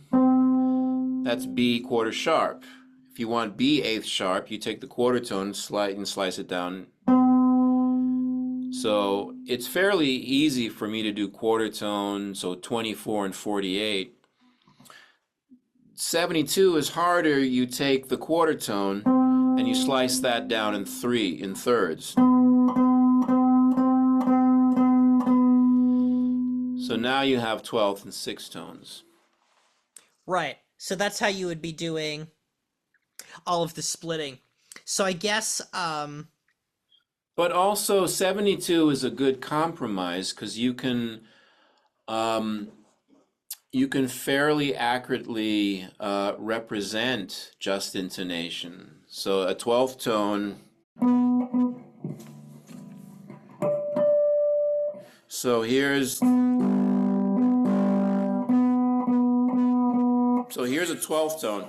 that's B quarter sharp. If you want B eighth sharp, you take the quarter tone, and slice it down. So it's fairly easy for me to do quarter tone, so 24 and 48. 72 is harder. You take the quarter tone and you slice that down in thirds. So now you have 12th and 6th tones. Right. So that's how you would be doing all of the splitting. So I guess But also 72 is a good compromise because you can fairly accurately represent just intonation. So a 12th tone. So here's a 12th tone.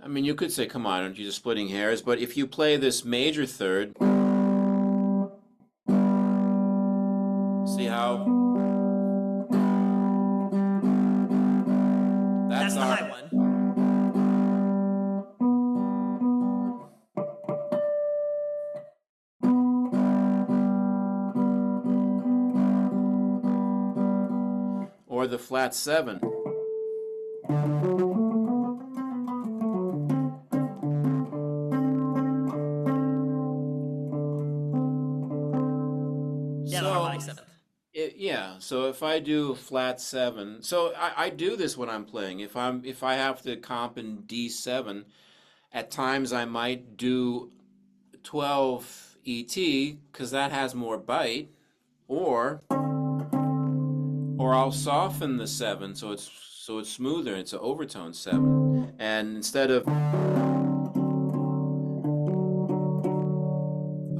I mean, you could say, come on, aren't you just splitting hairs? But if you play this major third, see how that's the our high one. or the flat 7. Yeah, the So harmonic seventh. yeah, so if I do flat seven, so I do this when I'm playing. If I have to comp in D7, at times I might do 12 ET because that has more bite, or I'll soften the seven so it's smoother. It's an overtone seven, and instead of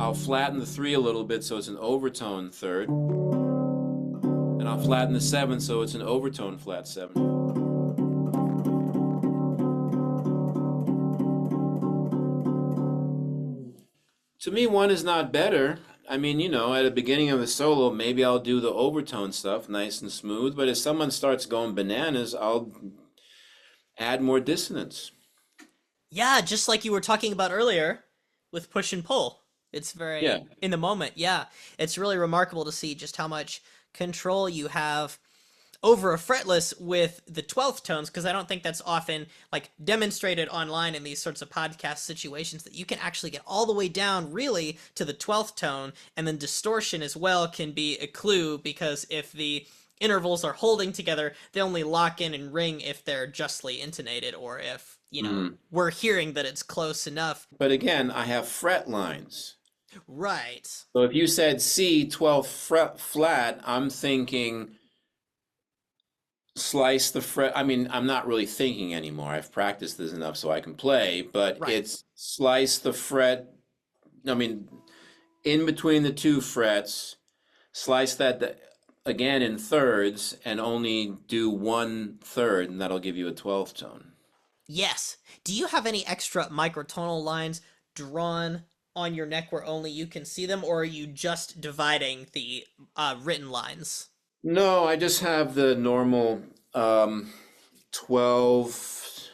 I'll flatten the three a little bit so it's an overtone third, and I'll flatten the seven so it's an overtone flat seven. To me, one is not better. I mean, at the beginning of the solo, maybe I'll do the overtone stuff nice and smooth, but if someone starts going bananas, I'll add more dissonance. Yeah, just like you were talking about earlier with push and pull. It's Yeah. very in the moment. Yeah, it's really remarkable to see just how much control you have over a fretless with the 12th tones, because I don't think that's often like demonstrated online in these sorts of podcast situations, that you can actually get all the way down really to the 12th tone, and then distortion as well can be a clue, because if the intervals are holding together, they only lock in and ring if they're justly intonated, or if, Mhm. we're hearing that it's close enough. But again, I have fret lines. Right. So if you said C 12th fret flat, I'm thinking slice the fret. I mean, I'm not really thinking anymore. I've practiced this enough so I can play, but Right. it's slice the fret. I mean, in between the two frets, slice that again in thirds and only do one third, and that'll give you a 12th tone. Yes. Do you have any extra microtonal lines drawn on your neck where only you can see them, or are you just dividing the written lines? No, I just have the normal 12,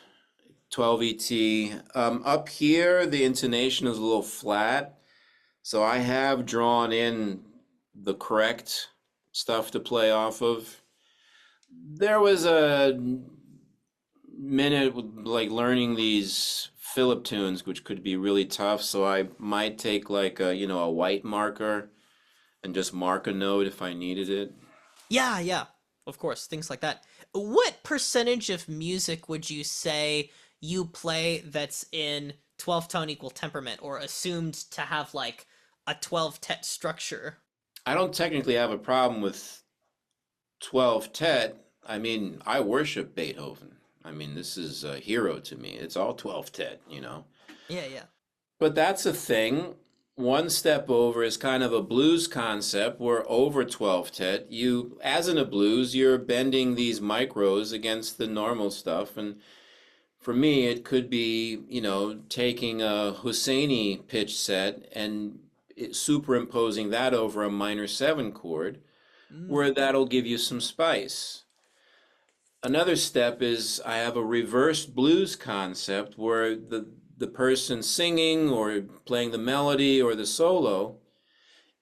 12 ET. Up here, the intonation is a little flat, so I have drawn in the correct stuff to play off of. There was a minute like learning these Philip tunes, which could be really tough, so I might take like a white marker and just mark a note if I needed it. Yeah, yeah. Of course, things like that. What percentage of music would you say you play that's in 12 tone equal temperament, or assumed to have like a 12 tet structure? I don't technically have a problem with 12 Tet. I mean, I worship Beethoven. I mean, this is a hero to me. It's all 12 Tet. Yeah, yeah. But that's a thing. One step over is kind of a blues concept where over 12 Tet, as in a blues, you're bending these micros against the normal stuff. And for me, it could be, taking a Husseini pitch set and superimposing that over a minor seven chord, where Mm. that'll give you some spice. Another step is I have a reverse blues concept where the person singing or playing the melody or the solo,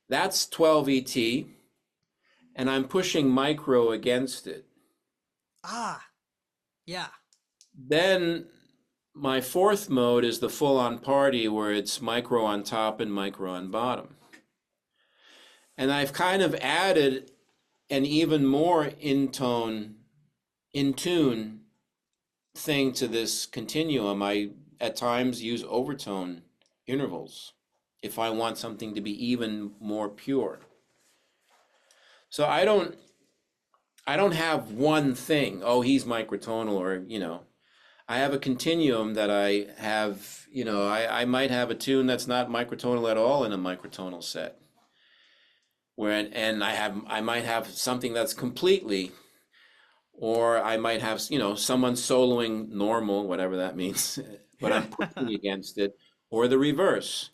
that's 12 ET, and I'm pushing micro against it. Ah, yeah. Then my fourth mode is the full-on party where it's micro on top and micro on bottom. And I've kind of added an even more in tune thing to this continuum. I at times use overtone intervals if I want something to be even more pure. So I don't have one thing. Oh, he's microtonal, or I have a continuum that I have. I might have a tune that's not microtonal at all in a microtonal set. And I might have something that's completely, or I might have someone soloing normal, whatever that means, but I'm pushing against it, or the reverse,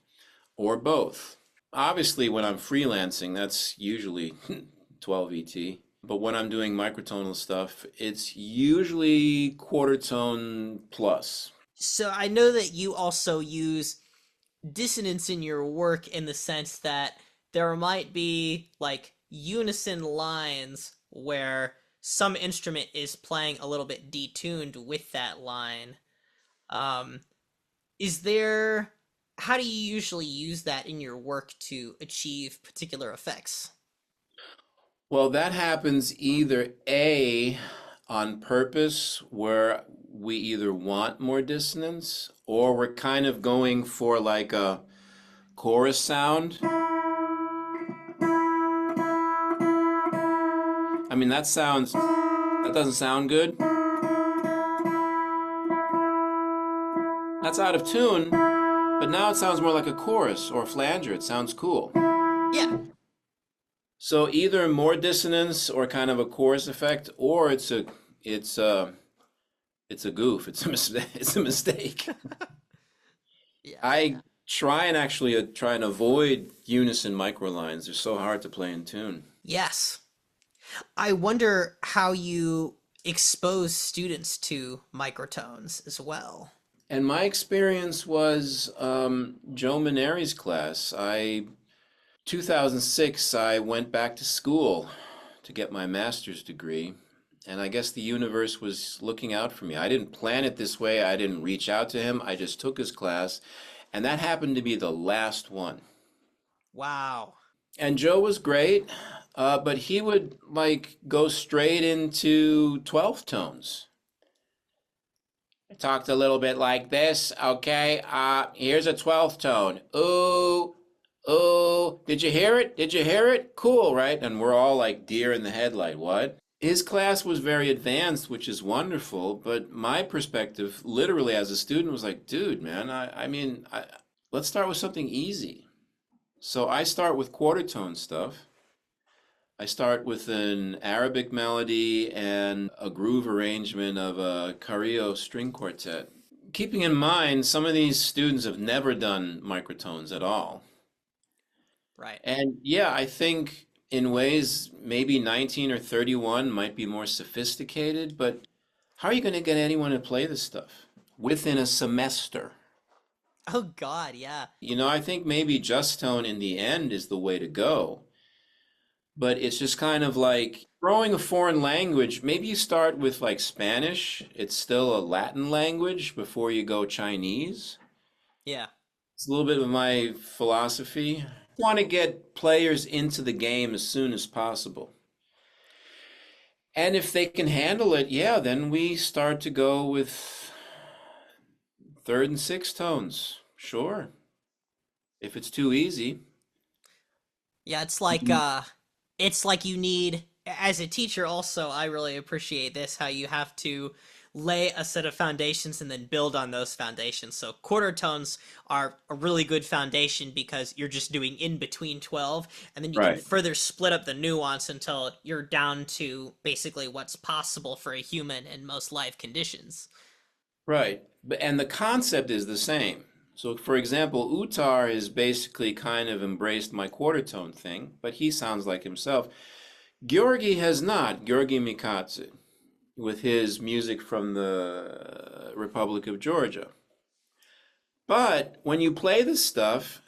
or both. Obviously, when I'm freelancing, that's usually 12 ET. But when I'm doing microtonal stuff, it's usually quarter tone plus. So I know that you also use dissonance in your work, in the sense that there might be like unison lines where some instrument is playing a little bit detuned with that line. Um, is there, how do you usually use that in your work to achieve particular effects? Well, that happens either A, on purpose, where we either want more dissonance or we're kind of going for like a chorus sound. I mean, that doesn't sound good. That's out of tune, but now it sounds more like a chorus or a flanger. It sounds cool. Yeah. So either more dissonance or kind of a chorus effect, or it's a it's a goof. It's a mistake. It's a mistake. Yeah. I try and actually try and avoid unison microlines. They're so hard to play in tune. Yes. I wonder how you expose students to microtones as well. And my experience was Joe Maneri's class. 2006, I went back to school to get my master's degree. And I guess the universe was looking out for me. I didn't plan it this way. I didn't reach out to him. I just took his class. And that happened to be the last one. Wow. And Joe was great, but he would like go straight into 12th tones. I talked a little bit like this, okay? Here's a 12th tone. Ooh, ooh, did you hear it? Did you hear it? Cool, right? And we're all like deer in the headlight. What? His class was very advanced, which is wonderful, but my perspective, literally as a student, was like, dude, man, let's start with something easy. So I start with quarter tone stuff. I start with an Arabic melody and a groove arrangement of a Carrillo string quartet. Keeping in mind, some of these students have never done microtones at all. Right. And yeah, I think in ways maybe 19 or 31 might be more sophisticated, but how are you going to get anyone to play this stuff within a semester? Oh God, yeah. I think maybe just tone in the end is the way to go. But it's just kind of like throwing a foreign language. Maybe you start with like Spanish. It's still a Latin language before you go Chinese. Yeah. It's a little bit of my philosophy. I want to get players into the game as soon as possible. And if they can handle it, yeah, then we start to go with third and sixth tones. Sure. If it's too easy. Yeah, it's like you need, as a teacher also, I really appreciate this, how you have to lay a set of foundations and then build on those foundations. So quarter tones are a really good foundation because you're just doing in between 12, and then you can Right. further split up the nuance until you're down to basically what's possible for a human in most life conditions. Right. And the concept is the same. So, for example, Utar has basically kind of embraced my quarter tone thing, but he sounds like himself. Georgi has not, Georgi Mikatsu, with his music from the Republic of Georgia. But when you play this stuff,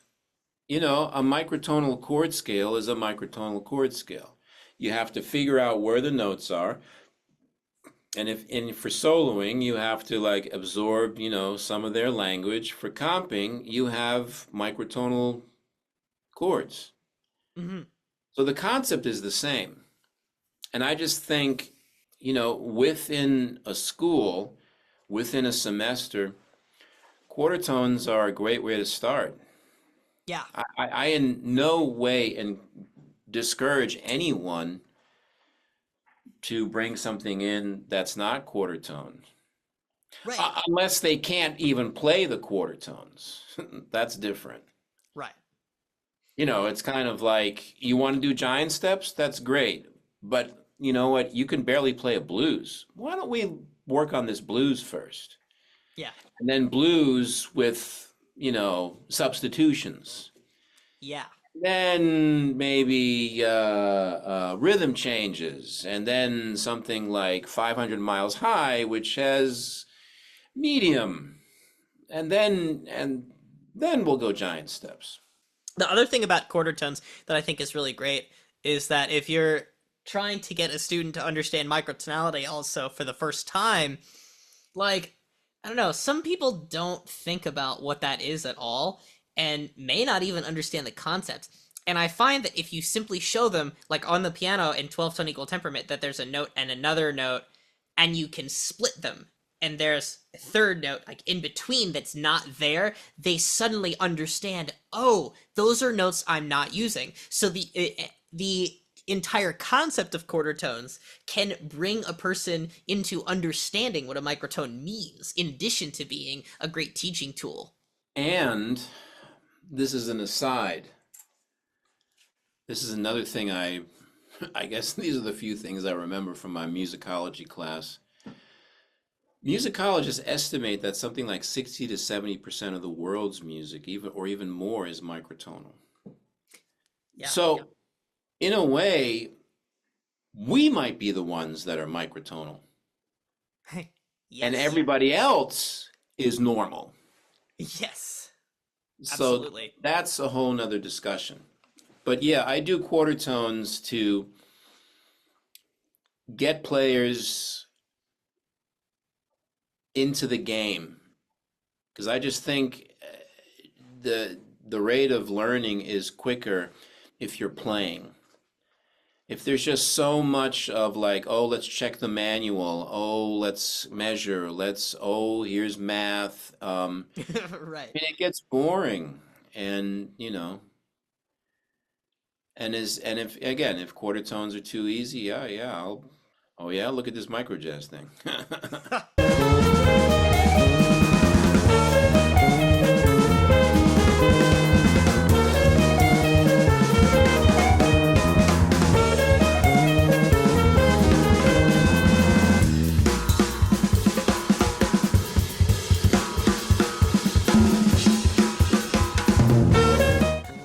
a microtonal chord scale is a microtonal chord scale. You have to figure out where the notes are. And for soloing, you have to like absorb, some of their language. For comping, you have microtonal chords. Hmm. So the concept is the same. And I just think, within a school, within a semester, quarter tones are a great way to start. Yeah. I in no way discourage anyone to bring something in that's not quarter tone. Right. Unless they can't even play the quarter tones. That's different. Right. It's kind of like you want to do giant steps, that's great. But you know what? You can barely play a blues. Why don't we work on this blues first? Yeah. And then blues with, substitutions. Yeah. Then maybe rhythm changes, and then something like 500 miles high, which has medium, and then we'll go giant steps. The other thing about quarter tones that I think is really great is that if you're trying to get a student to understand microtonality also for the first time, like, I don't know, some people don't think about what that is at all and may not even understand the concept. And I find that if you simply show them, like on the piano in 12-tone equal temperament, that there's a note and another note, and you can split them, and there's a third note, like in between, that's not there, they suddenly understand, oh, those are notes I'm not using. So the entire concept of quarter tones can bring a person into understanding what a microtone means, in addition to being a great teaching tool. And this is an aside. This is another thing I guess these are the few things I remember from my musicology class. Musicologists estimate that something like 60 to 70% of the world's music, even more, is microtonal. Yeah. So, in a way, we might be the ones that are microtonal. Yes. And everybody else is normal. Yes. So Absolutely. that's a whole nother discussion. But yeah, I do quarter tones to get players into the game, because I just think the rate of learning is quicker if you're playing. If there's just so much of like, oh, let's check the manual, oh, let's measure, here's math, Right. and it gets boring, and if quarter tones are too easy, look at this Mikrojazz thing.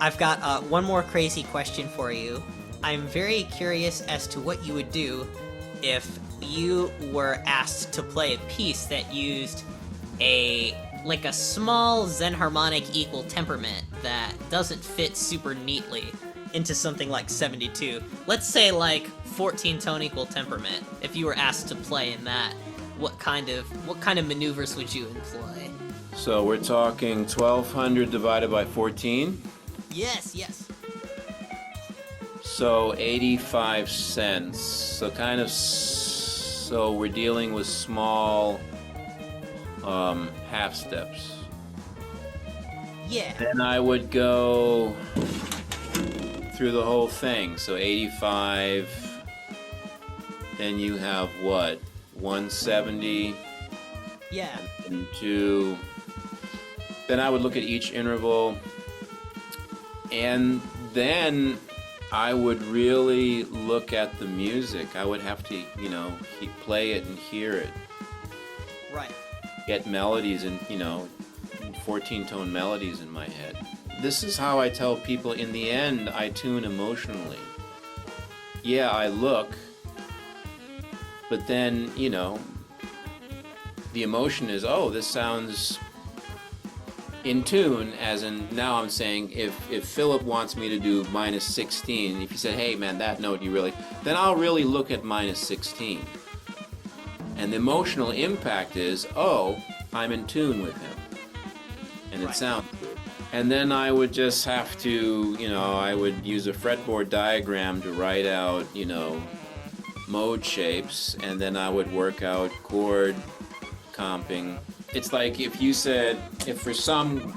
I've got one more crazy question for you. I'm very curious as to what you would do if you were asked to play a piece that used a small Zen harmonic equal temperament that doesn't fit super neatly into something like 72. Let's say like 14-tone equal temperament. If you were asked to play in that, what kind of maneuvers would you employ? So we're talking 1200 divided by 14. Yes. So 85 cents. So we're dealing with small half steps. Yeah. Then I would go through the whole thing. So 85. Then you have what? 170. Yeah. And 2. Then I would look at each interval. And then I would really look at the music. I would have to, play it and hear it. Right. Get melodies and, 14-tone melodies in my head. This is how I tell people, in the end, I tune emotionally. Yeah, I look, but then, the emotion is, oh, this sounds in tune, as in, now I'm saying, if Philip wants me to do minus 16, if he said, hey man, that note then I'll really look at minus 16. And the emotional impact is, oh, I'm in tune with him. And it sounds good. And then I would just have to, I would use a fretboard diagram to write out, mode shapes, and then I would work out chord comping. It's like if you said, if for some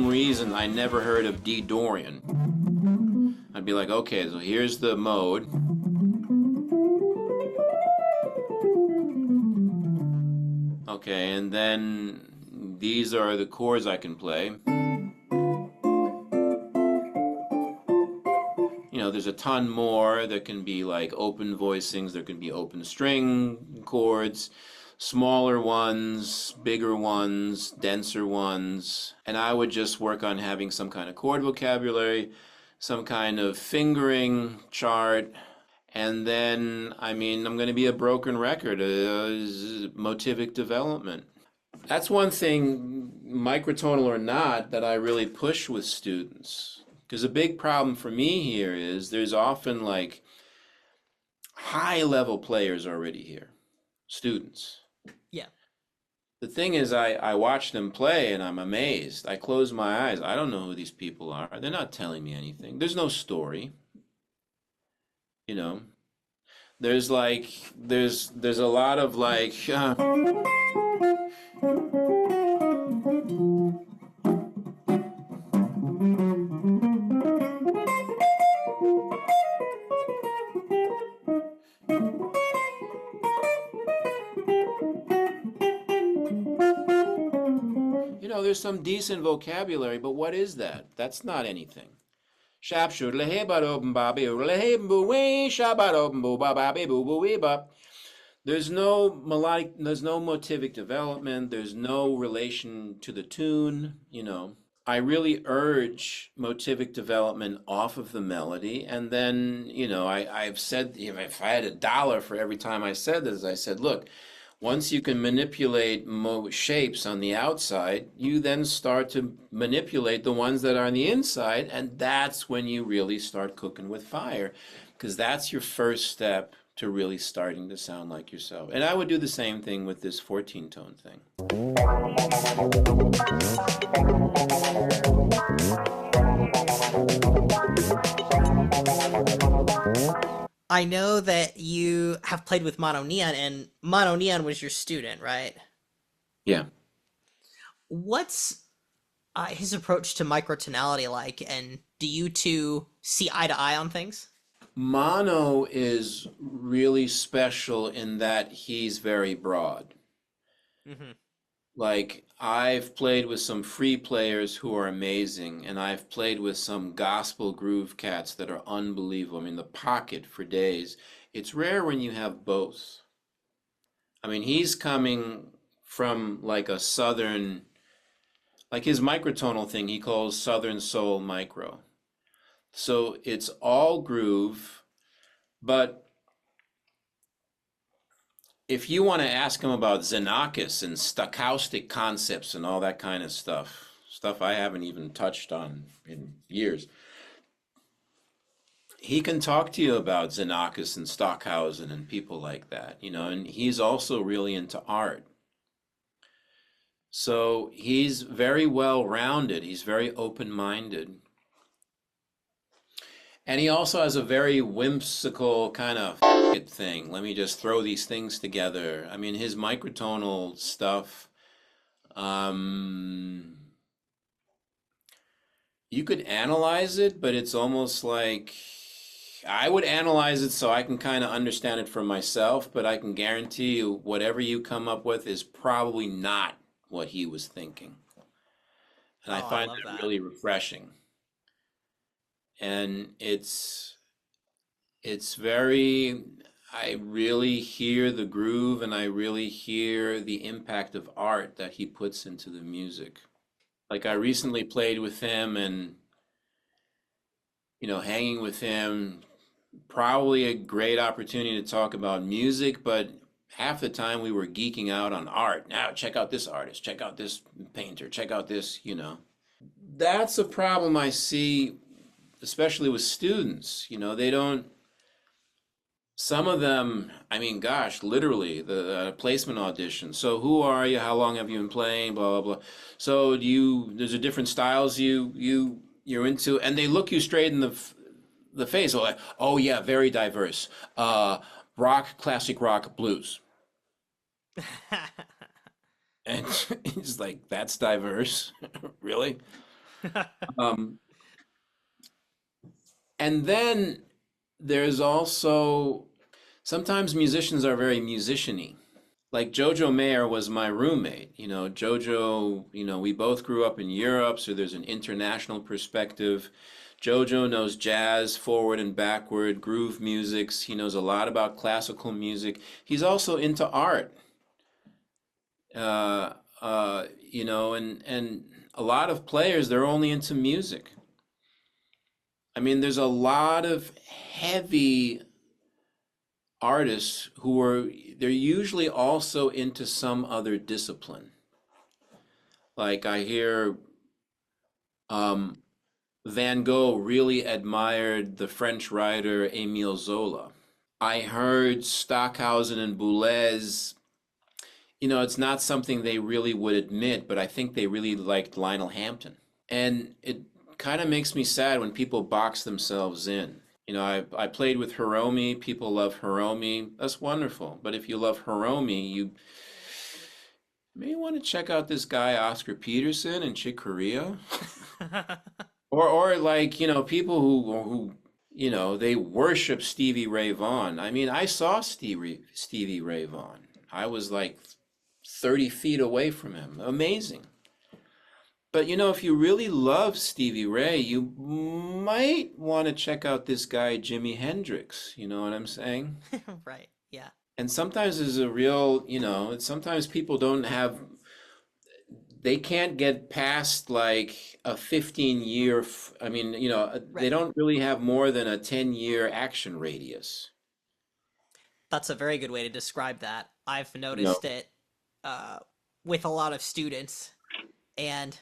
reason I never heard of D Dorian, I'd be like, okay, so here's the mode. Okay, and then these are the chords I can play. There's a ton more. There can be like open voicings, there can be open string chords, smaller ones, bigger ones, denser ones. And I would just work on having some kind of chord vocabulary, some kind of fingering chart. And then, I'm going to be a broken record, motivic development. That's one thing, microtonal or not, that I really push with students. Because a big problem for me here is there's often like high-level players already here, students. Yeah. the thing is, I watch them play and I'm amazed. I close my eyes. I don't know who these people are. They're not telling me anything. There's no story, you know. There's like there's a lot of like there's some decent vocabulary, but what is that? That's not anything. Shapshur leheba open babi leheba way shabat open boo babi boo boo bop. There's no melodic, there's no motivic development, there's no relation to the tune. I really urge motivic development off of the melody. And then, I've said, if I had $1 for every time I said this, I said, look, once you can manipulate shapes on the outside, you then start to manipulate the ones that are on the inside, and that's when you really start cooking with fire, because that's your first step to really starting to sound like yourself. And I would do the same thing with this 14-tone thing. I know that you have played with Mono Neon, and Mono Neon was your student, right? Yeah. What's his approach to microtonality like, and do you two see eye to eye on things? Mono is really special in that he's very broad. Mm-hmm. Like, I've played with some free players who are amazing, and I've played with some gospel groove cats that are unbelievable. I mean, the pocket for days. It's rare when you have both. I mean, he's coming from like a southern, like his microtonal thing he calls Southern Soul Micro. So it's all groove, but if you want to ask him about Xenakis and stochastic concepts and all that kind of stuff I haven't even touched on in years, he can talk to you about Xenakis and Stockhausen and people like that, and he's also really into art. So he's very well rounded, he's very open-minded. And he also has a very whimsical kind of it thing. Let me just throw these things together. I mean, his microtonal stuff, you could analyze it, but it's almost like I would analyze it so I can kind of understand it for myself, but I can guarantee you whatever you come up with is probably not what he was thinking. And I find that really refreshing. And it's very, I really hear the groove and I really hear the impact of art that he puts into the music. Like I recently played with him and, hanging with him, probably a great opportunity to talk about music, but half the time we were geeking out on art. Now, check out this artist, check out this painter, check out this. That's a problem I see, especially with students. They don't, some of them, I mean, gosh, literally the placement audition. So who are you? How long have you been playing? Blah, blah, blah. So there's a different styles you're into, and they look you straight in the face. Like, oh yeah, very diverse. Rock, classic rock, blues. And it's like, that's diverse, really? And then there's also, sometimes musicians are very musician-y. Like Jojo Mayer was my roommate. Jojo, we both grew up in Europe, so there's an international perspective. Jojo knows jazz forward and backward, groove musics. He knows a lot about classical music. He's also into art. And a lot of players, they're only into music. I mean, there's a lot of heavy artists they're usually also into some other discipline. Like I hear Van Gogh really admired the French writer Émile Zola. I heard Stockhausen and Boulez it's not something they really would admit, but I think they really liked Lionel Hampton. And it kind of makes me sad when people box themselves in. I played with Hiromi. People love Hiromi. That's wonderful. But if you love Hiromi, you may want to check out this guy, Oscar Peterson and Chick Corea. Or like, people who they worship Stevie Ray Vaughan. I mean, I saw Stevie Ray Vaughan. I was like 30 feet away from him. Amazing. But if you really love Stevie Ray, you might want to check out this guy, Jimi Hendrix. You know what I'm saying? Right. Yeah. And sometimes there's a real, sometimes people they can't get past like a 15-year, they Right. don't really have more than a 10-year action radius. That's a very good way to describe that. I've You know, noticed it uh, with a lot of students, and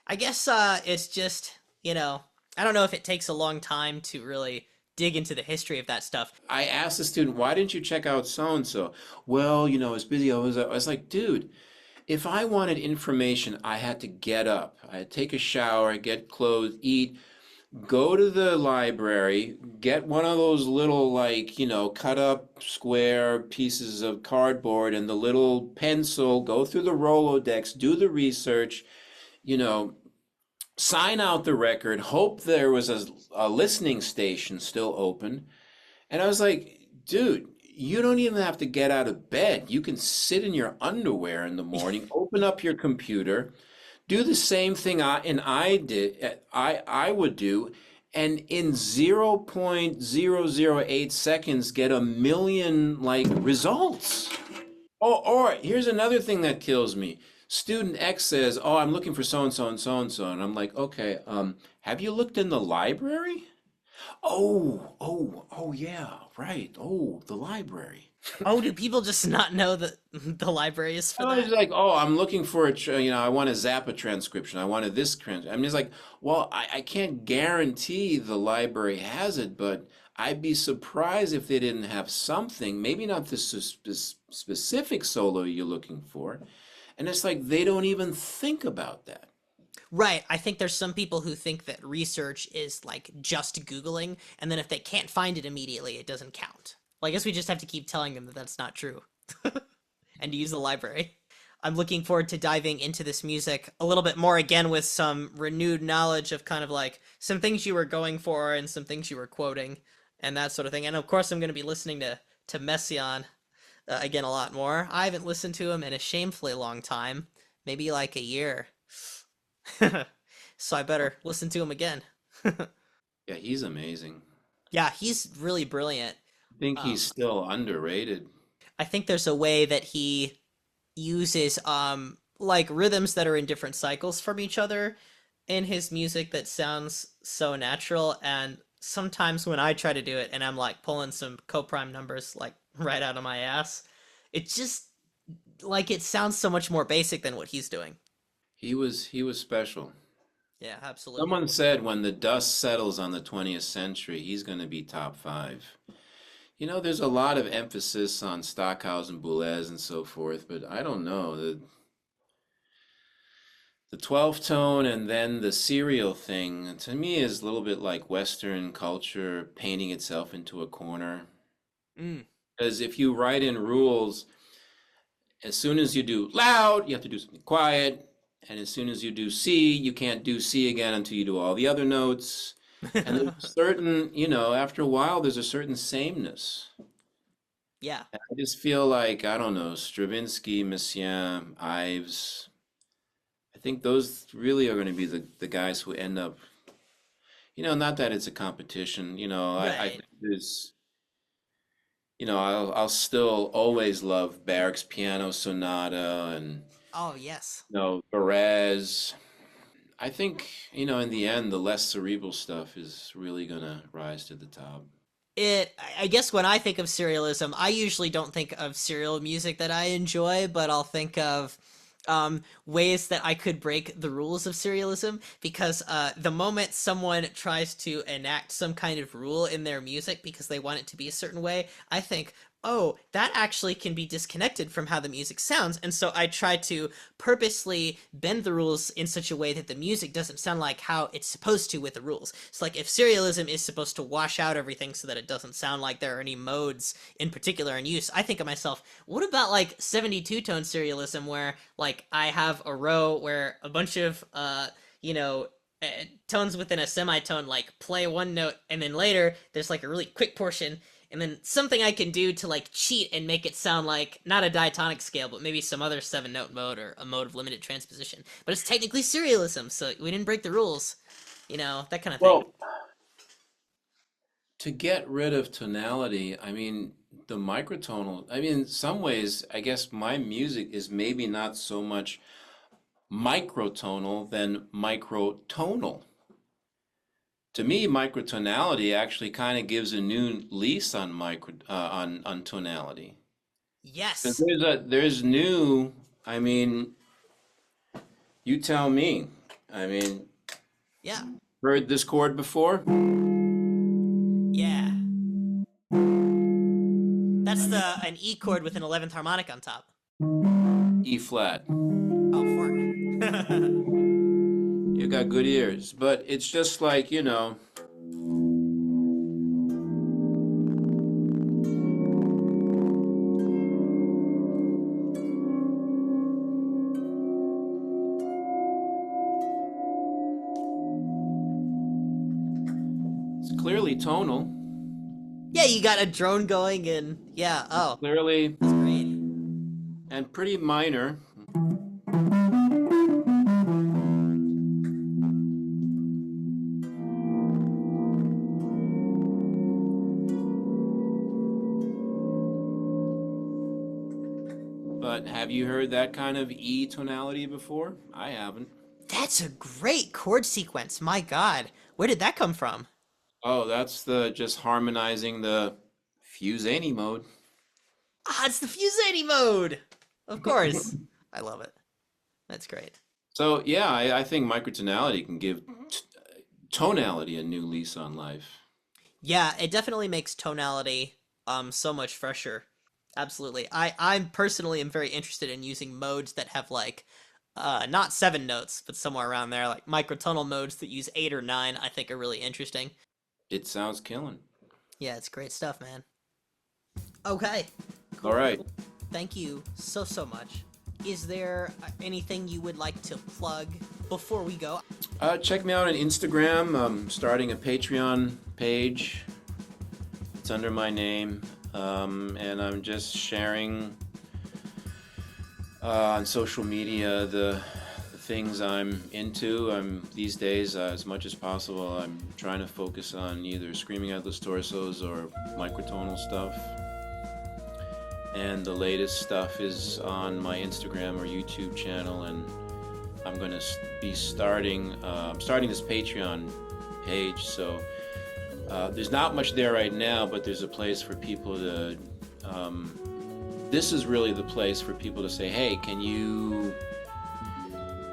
I guess it's just, I don't know if it takes a long time to really dig into the history of that stuff. I asked the student, why didn't you check out so and so? Well, I was busy. I was like, dude, if I wanted information, I had to get up. I had to take a shower, get clothes, eat, go to the library, get one of those little, like, cut up square pieces of cardboard and the little pencil, go through the Rolodex, do the research, you know, sign out the record, hope there was a listening station still open. And I was like, dude, you don't even have to get out of bed. You can sit in your underwear in the morning, open up your computer, do the same thing I would do, and in 0.008 seconds get a million like results. Or here's another thing that kills me. Student X says, "Oh, I'm looking for so and so and so and so," and I'm like, "Okay, have you looked in the library?" Oh, yeah, right. Oh, the library. Oh, do people just not know that the library is for I was that? like, oh, I'm looking for I want a Zappa transcription. I wanted this trans. I mean, it's like, well, I can't guarantee the library has it, but I'd be surprised if they didn't have something. Maybe not the specific solo you're looking for. And it's like they don't even think about that. Right. I think there's some people who think that research is like just Googling, and then if they can't find it immediately, it doesn't count. Well, I guess we just have to keep telling them that that's not true and to use the library. I'm looking forward to diving into this music a little bit more again with some renewed knowledge of kind of like some things you were going for and some things you were quoting and that sort of thing. And of course, I'm going to be listening to Messiaen again a lot more. I haven't listened to him in a shamefully long time, maybe like a year. So I better listen to him again. Yeah, he's amazing. Yeah, he's really brilliant. I think he's Um, still underrated. I think there's a way that he uses like rhythms that are in different cycles from each other in his music that sounds so natural, and sometimes when I try to do it and I'm like pulling some coprime numbers like right out of my ass, it just like it sounds so much more basic than what he's doing. He was special. Yeah, absolutely. Someone said when the dust settles on the 20th century, he's going to be top five. There's a lot of emphasis on Stockhausen, Boulez, and so forth, but I don't know. The 12th tone and then the serial thing, to me, is a little bit like Western culture painting itself into a corner. Mm. Because if you write in rules, as soon as you do loud, you have to do something quiet. And as soon as you do C, you can't do C again until you do all the other notes. And there's a certain, after a while, there's a certain sameness. Yeah. I just feel like, I don't know, Stravinsky, Messiaen, Ives, I think those really are going to be the guys who end up, not that it's a competition, I Right. think I'll still always love Berg's Piano Sonata and, Oh, yes. Perez. I think, in the end, the less cerebral stuff is really going to rise to the top. I guess when I think of serialism, I usually don't think of serial music that I enjoy, but I'll think of ways that I could break the rules of serialism because the moment someone tries to enact some kind of rule in their music because they want it to be a certain way, I think, oh, that actually can be disconnected from how the music sounds. And so I try to purposely bend the rules in such a way that the music doesn't sound like how it's supposed to with the rules. It's like if serialism is supposed to wash out everything so that it doesn't sound like there are any modes in particular in use, I think of myself, what about like 72 tone serialism where like I have a row where a bunch of, tones within a semitone like play one note and then later there's like a really quick portion and then something I can do to like cheat and make it sound like not a diatonic scale, but maybe some other 7-note mode or a mode of limited transposition. But it's technically serialism, so we didn't break the rules. That kind of thing. Well, to get rid of tonality, I mean, the microtonal, I mean, in some ways, I guess my music is maybe not so much microtonal than microtonal. To me, microtonality actually kind of gives a new lease on on tonality. 'Cause Yes. there's new. I mean, you tell me. I mean, Yeah. heard this chord before? Yeah. That's an E chord with an 11th harmonic on top. E flat. Oh, four. You got good ears, but it's just like, it's clearly tonal, Yeah, you got a drone going and yeah, oh, clearly, that's great. and pretty minor. But have you heard that kind of E tonality before? I haven't. That's a great chord sequence. My God. Where did that come from? Oh, that's the just harmonizing the Fiuczynski mode. Ah, it's the Fiuczynski mode. Of course. I love it. That's great. So yeah, I think microtonality can give tonality a new lease on life. Yeah, it definitely makes tonality so much fresher. Absolutely. I personally am very interested in using modes that have like not 7 notes, but somewhere around there, like microtonal modes that use 8 or 9, I think are really interesting. It sounds killing. Yeah, it's great stuff, man. Okay. All right. Thank you so much. Is there anything you would like to plug before we go? Check me out on Instagram. I'm starting a Patreon page. It's under my name. And I'm just sharing on social media the things I'm into. These days, as much as possible, I'm trying to focus on either Screaming Atlas Torsos or microtonal stuff. And the latest stuff is on my Instagram or YouTube channel, and I'm going to be starting this Patreon page, so there's not much there right now, but there's a place for people to this is really the place for people to say, hey,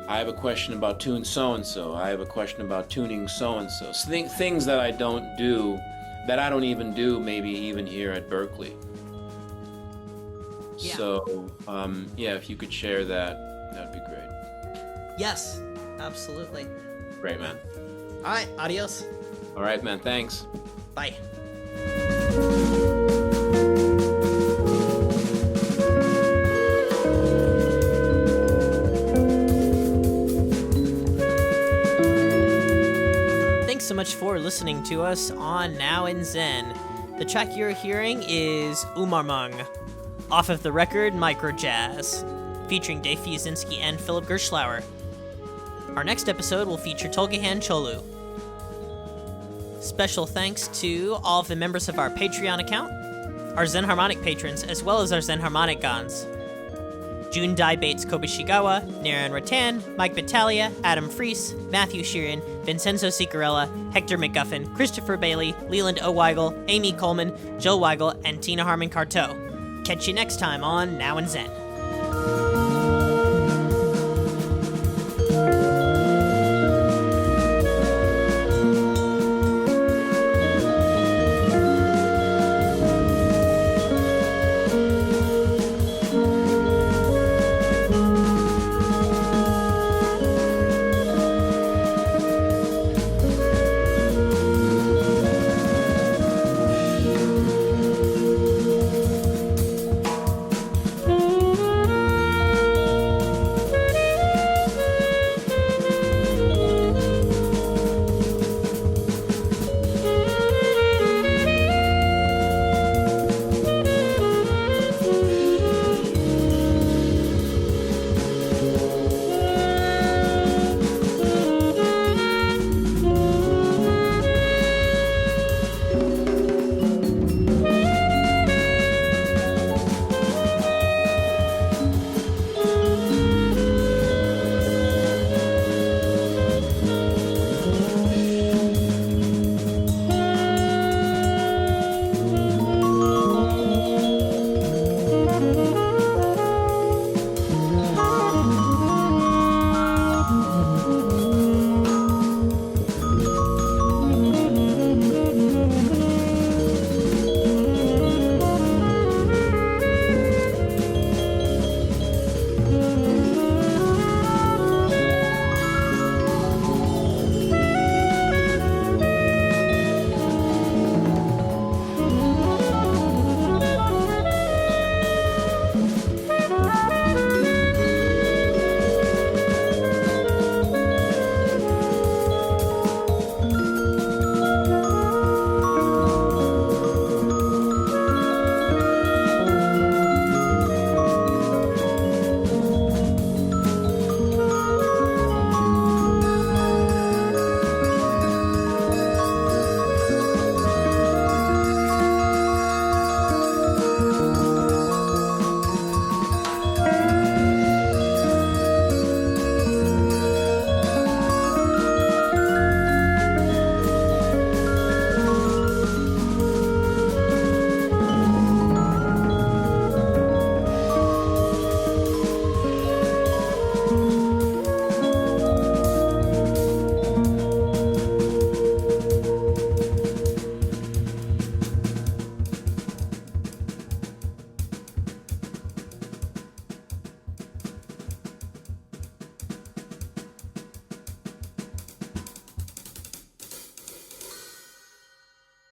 I have a question about tune so-and-so, I have a question about tuning so-and-so, things that I don't do, that I don't even do maybe even here at Berkeley. Yeah. So yeah, if you could share that'd be great. Yes, absolutely. Great, man. All right, adios. All right, man, thanks. Bye. Thanks so much for listening to us on Now in Zen. The track you're hearing is Umarmung, off of the record Microjazz, featuring Dave Fiuczynski and Philip Gerschlauer. Our next episode will feature Tolgahan Cholu. Special thanks to all of the members of our Patreon account, our Zen Harmonic patrons, as well as our Zen Harmonic Gons. June Dai Bates Kobashigawa, Naren Rattan, Mike Battaglia, Adam Fries, Matthew Sheeran, Vincenzo Sicarella, Hector McGuffin, Christopher Bailey, Leland O. Weigel, Amy Coleman, Jill Weigel, and Tina Harmon Carteau. Catch you next time on Now in Zen.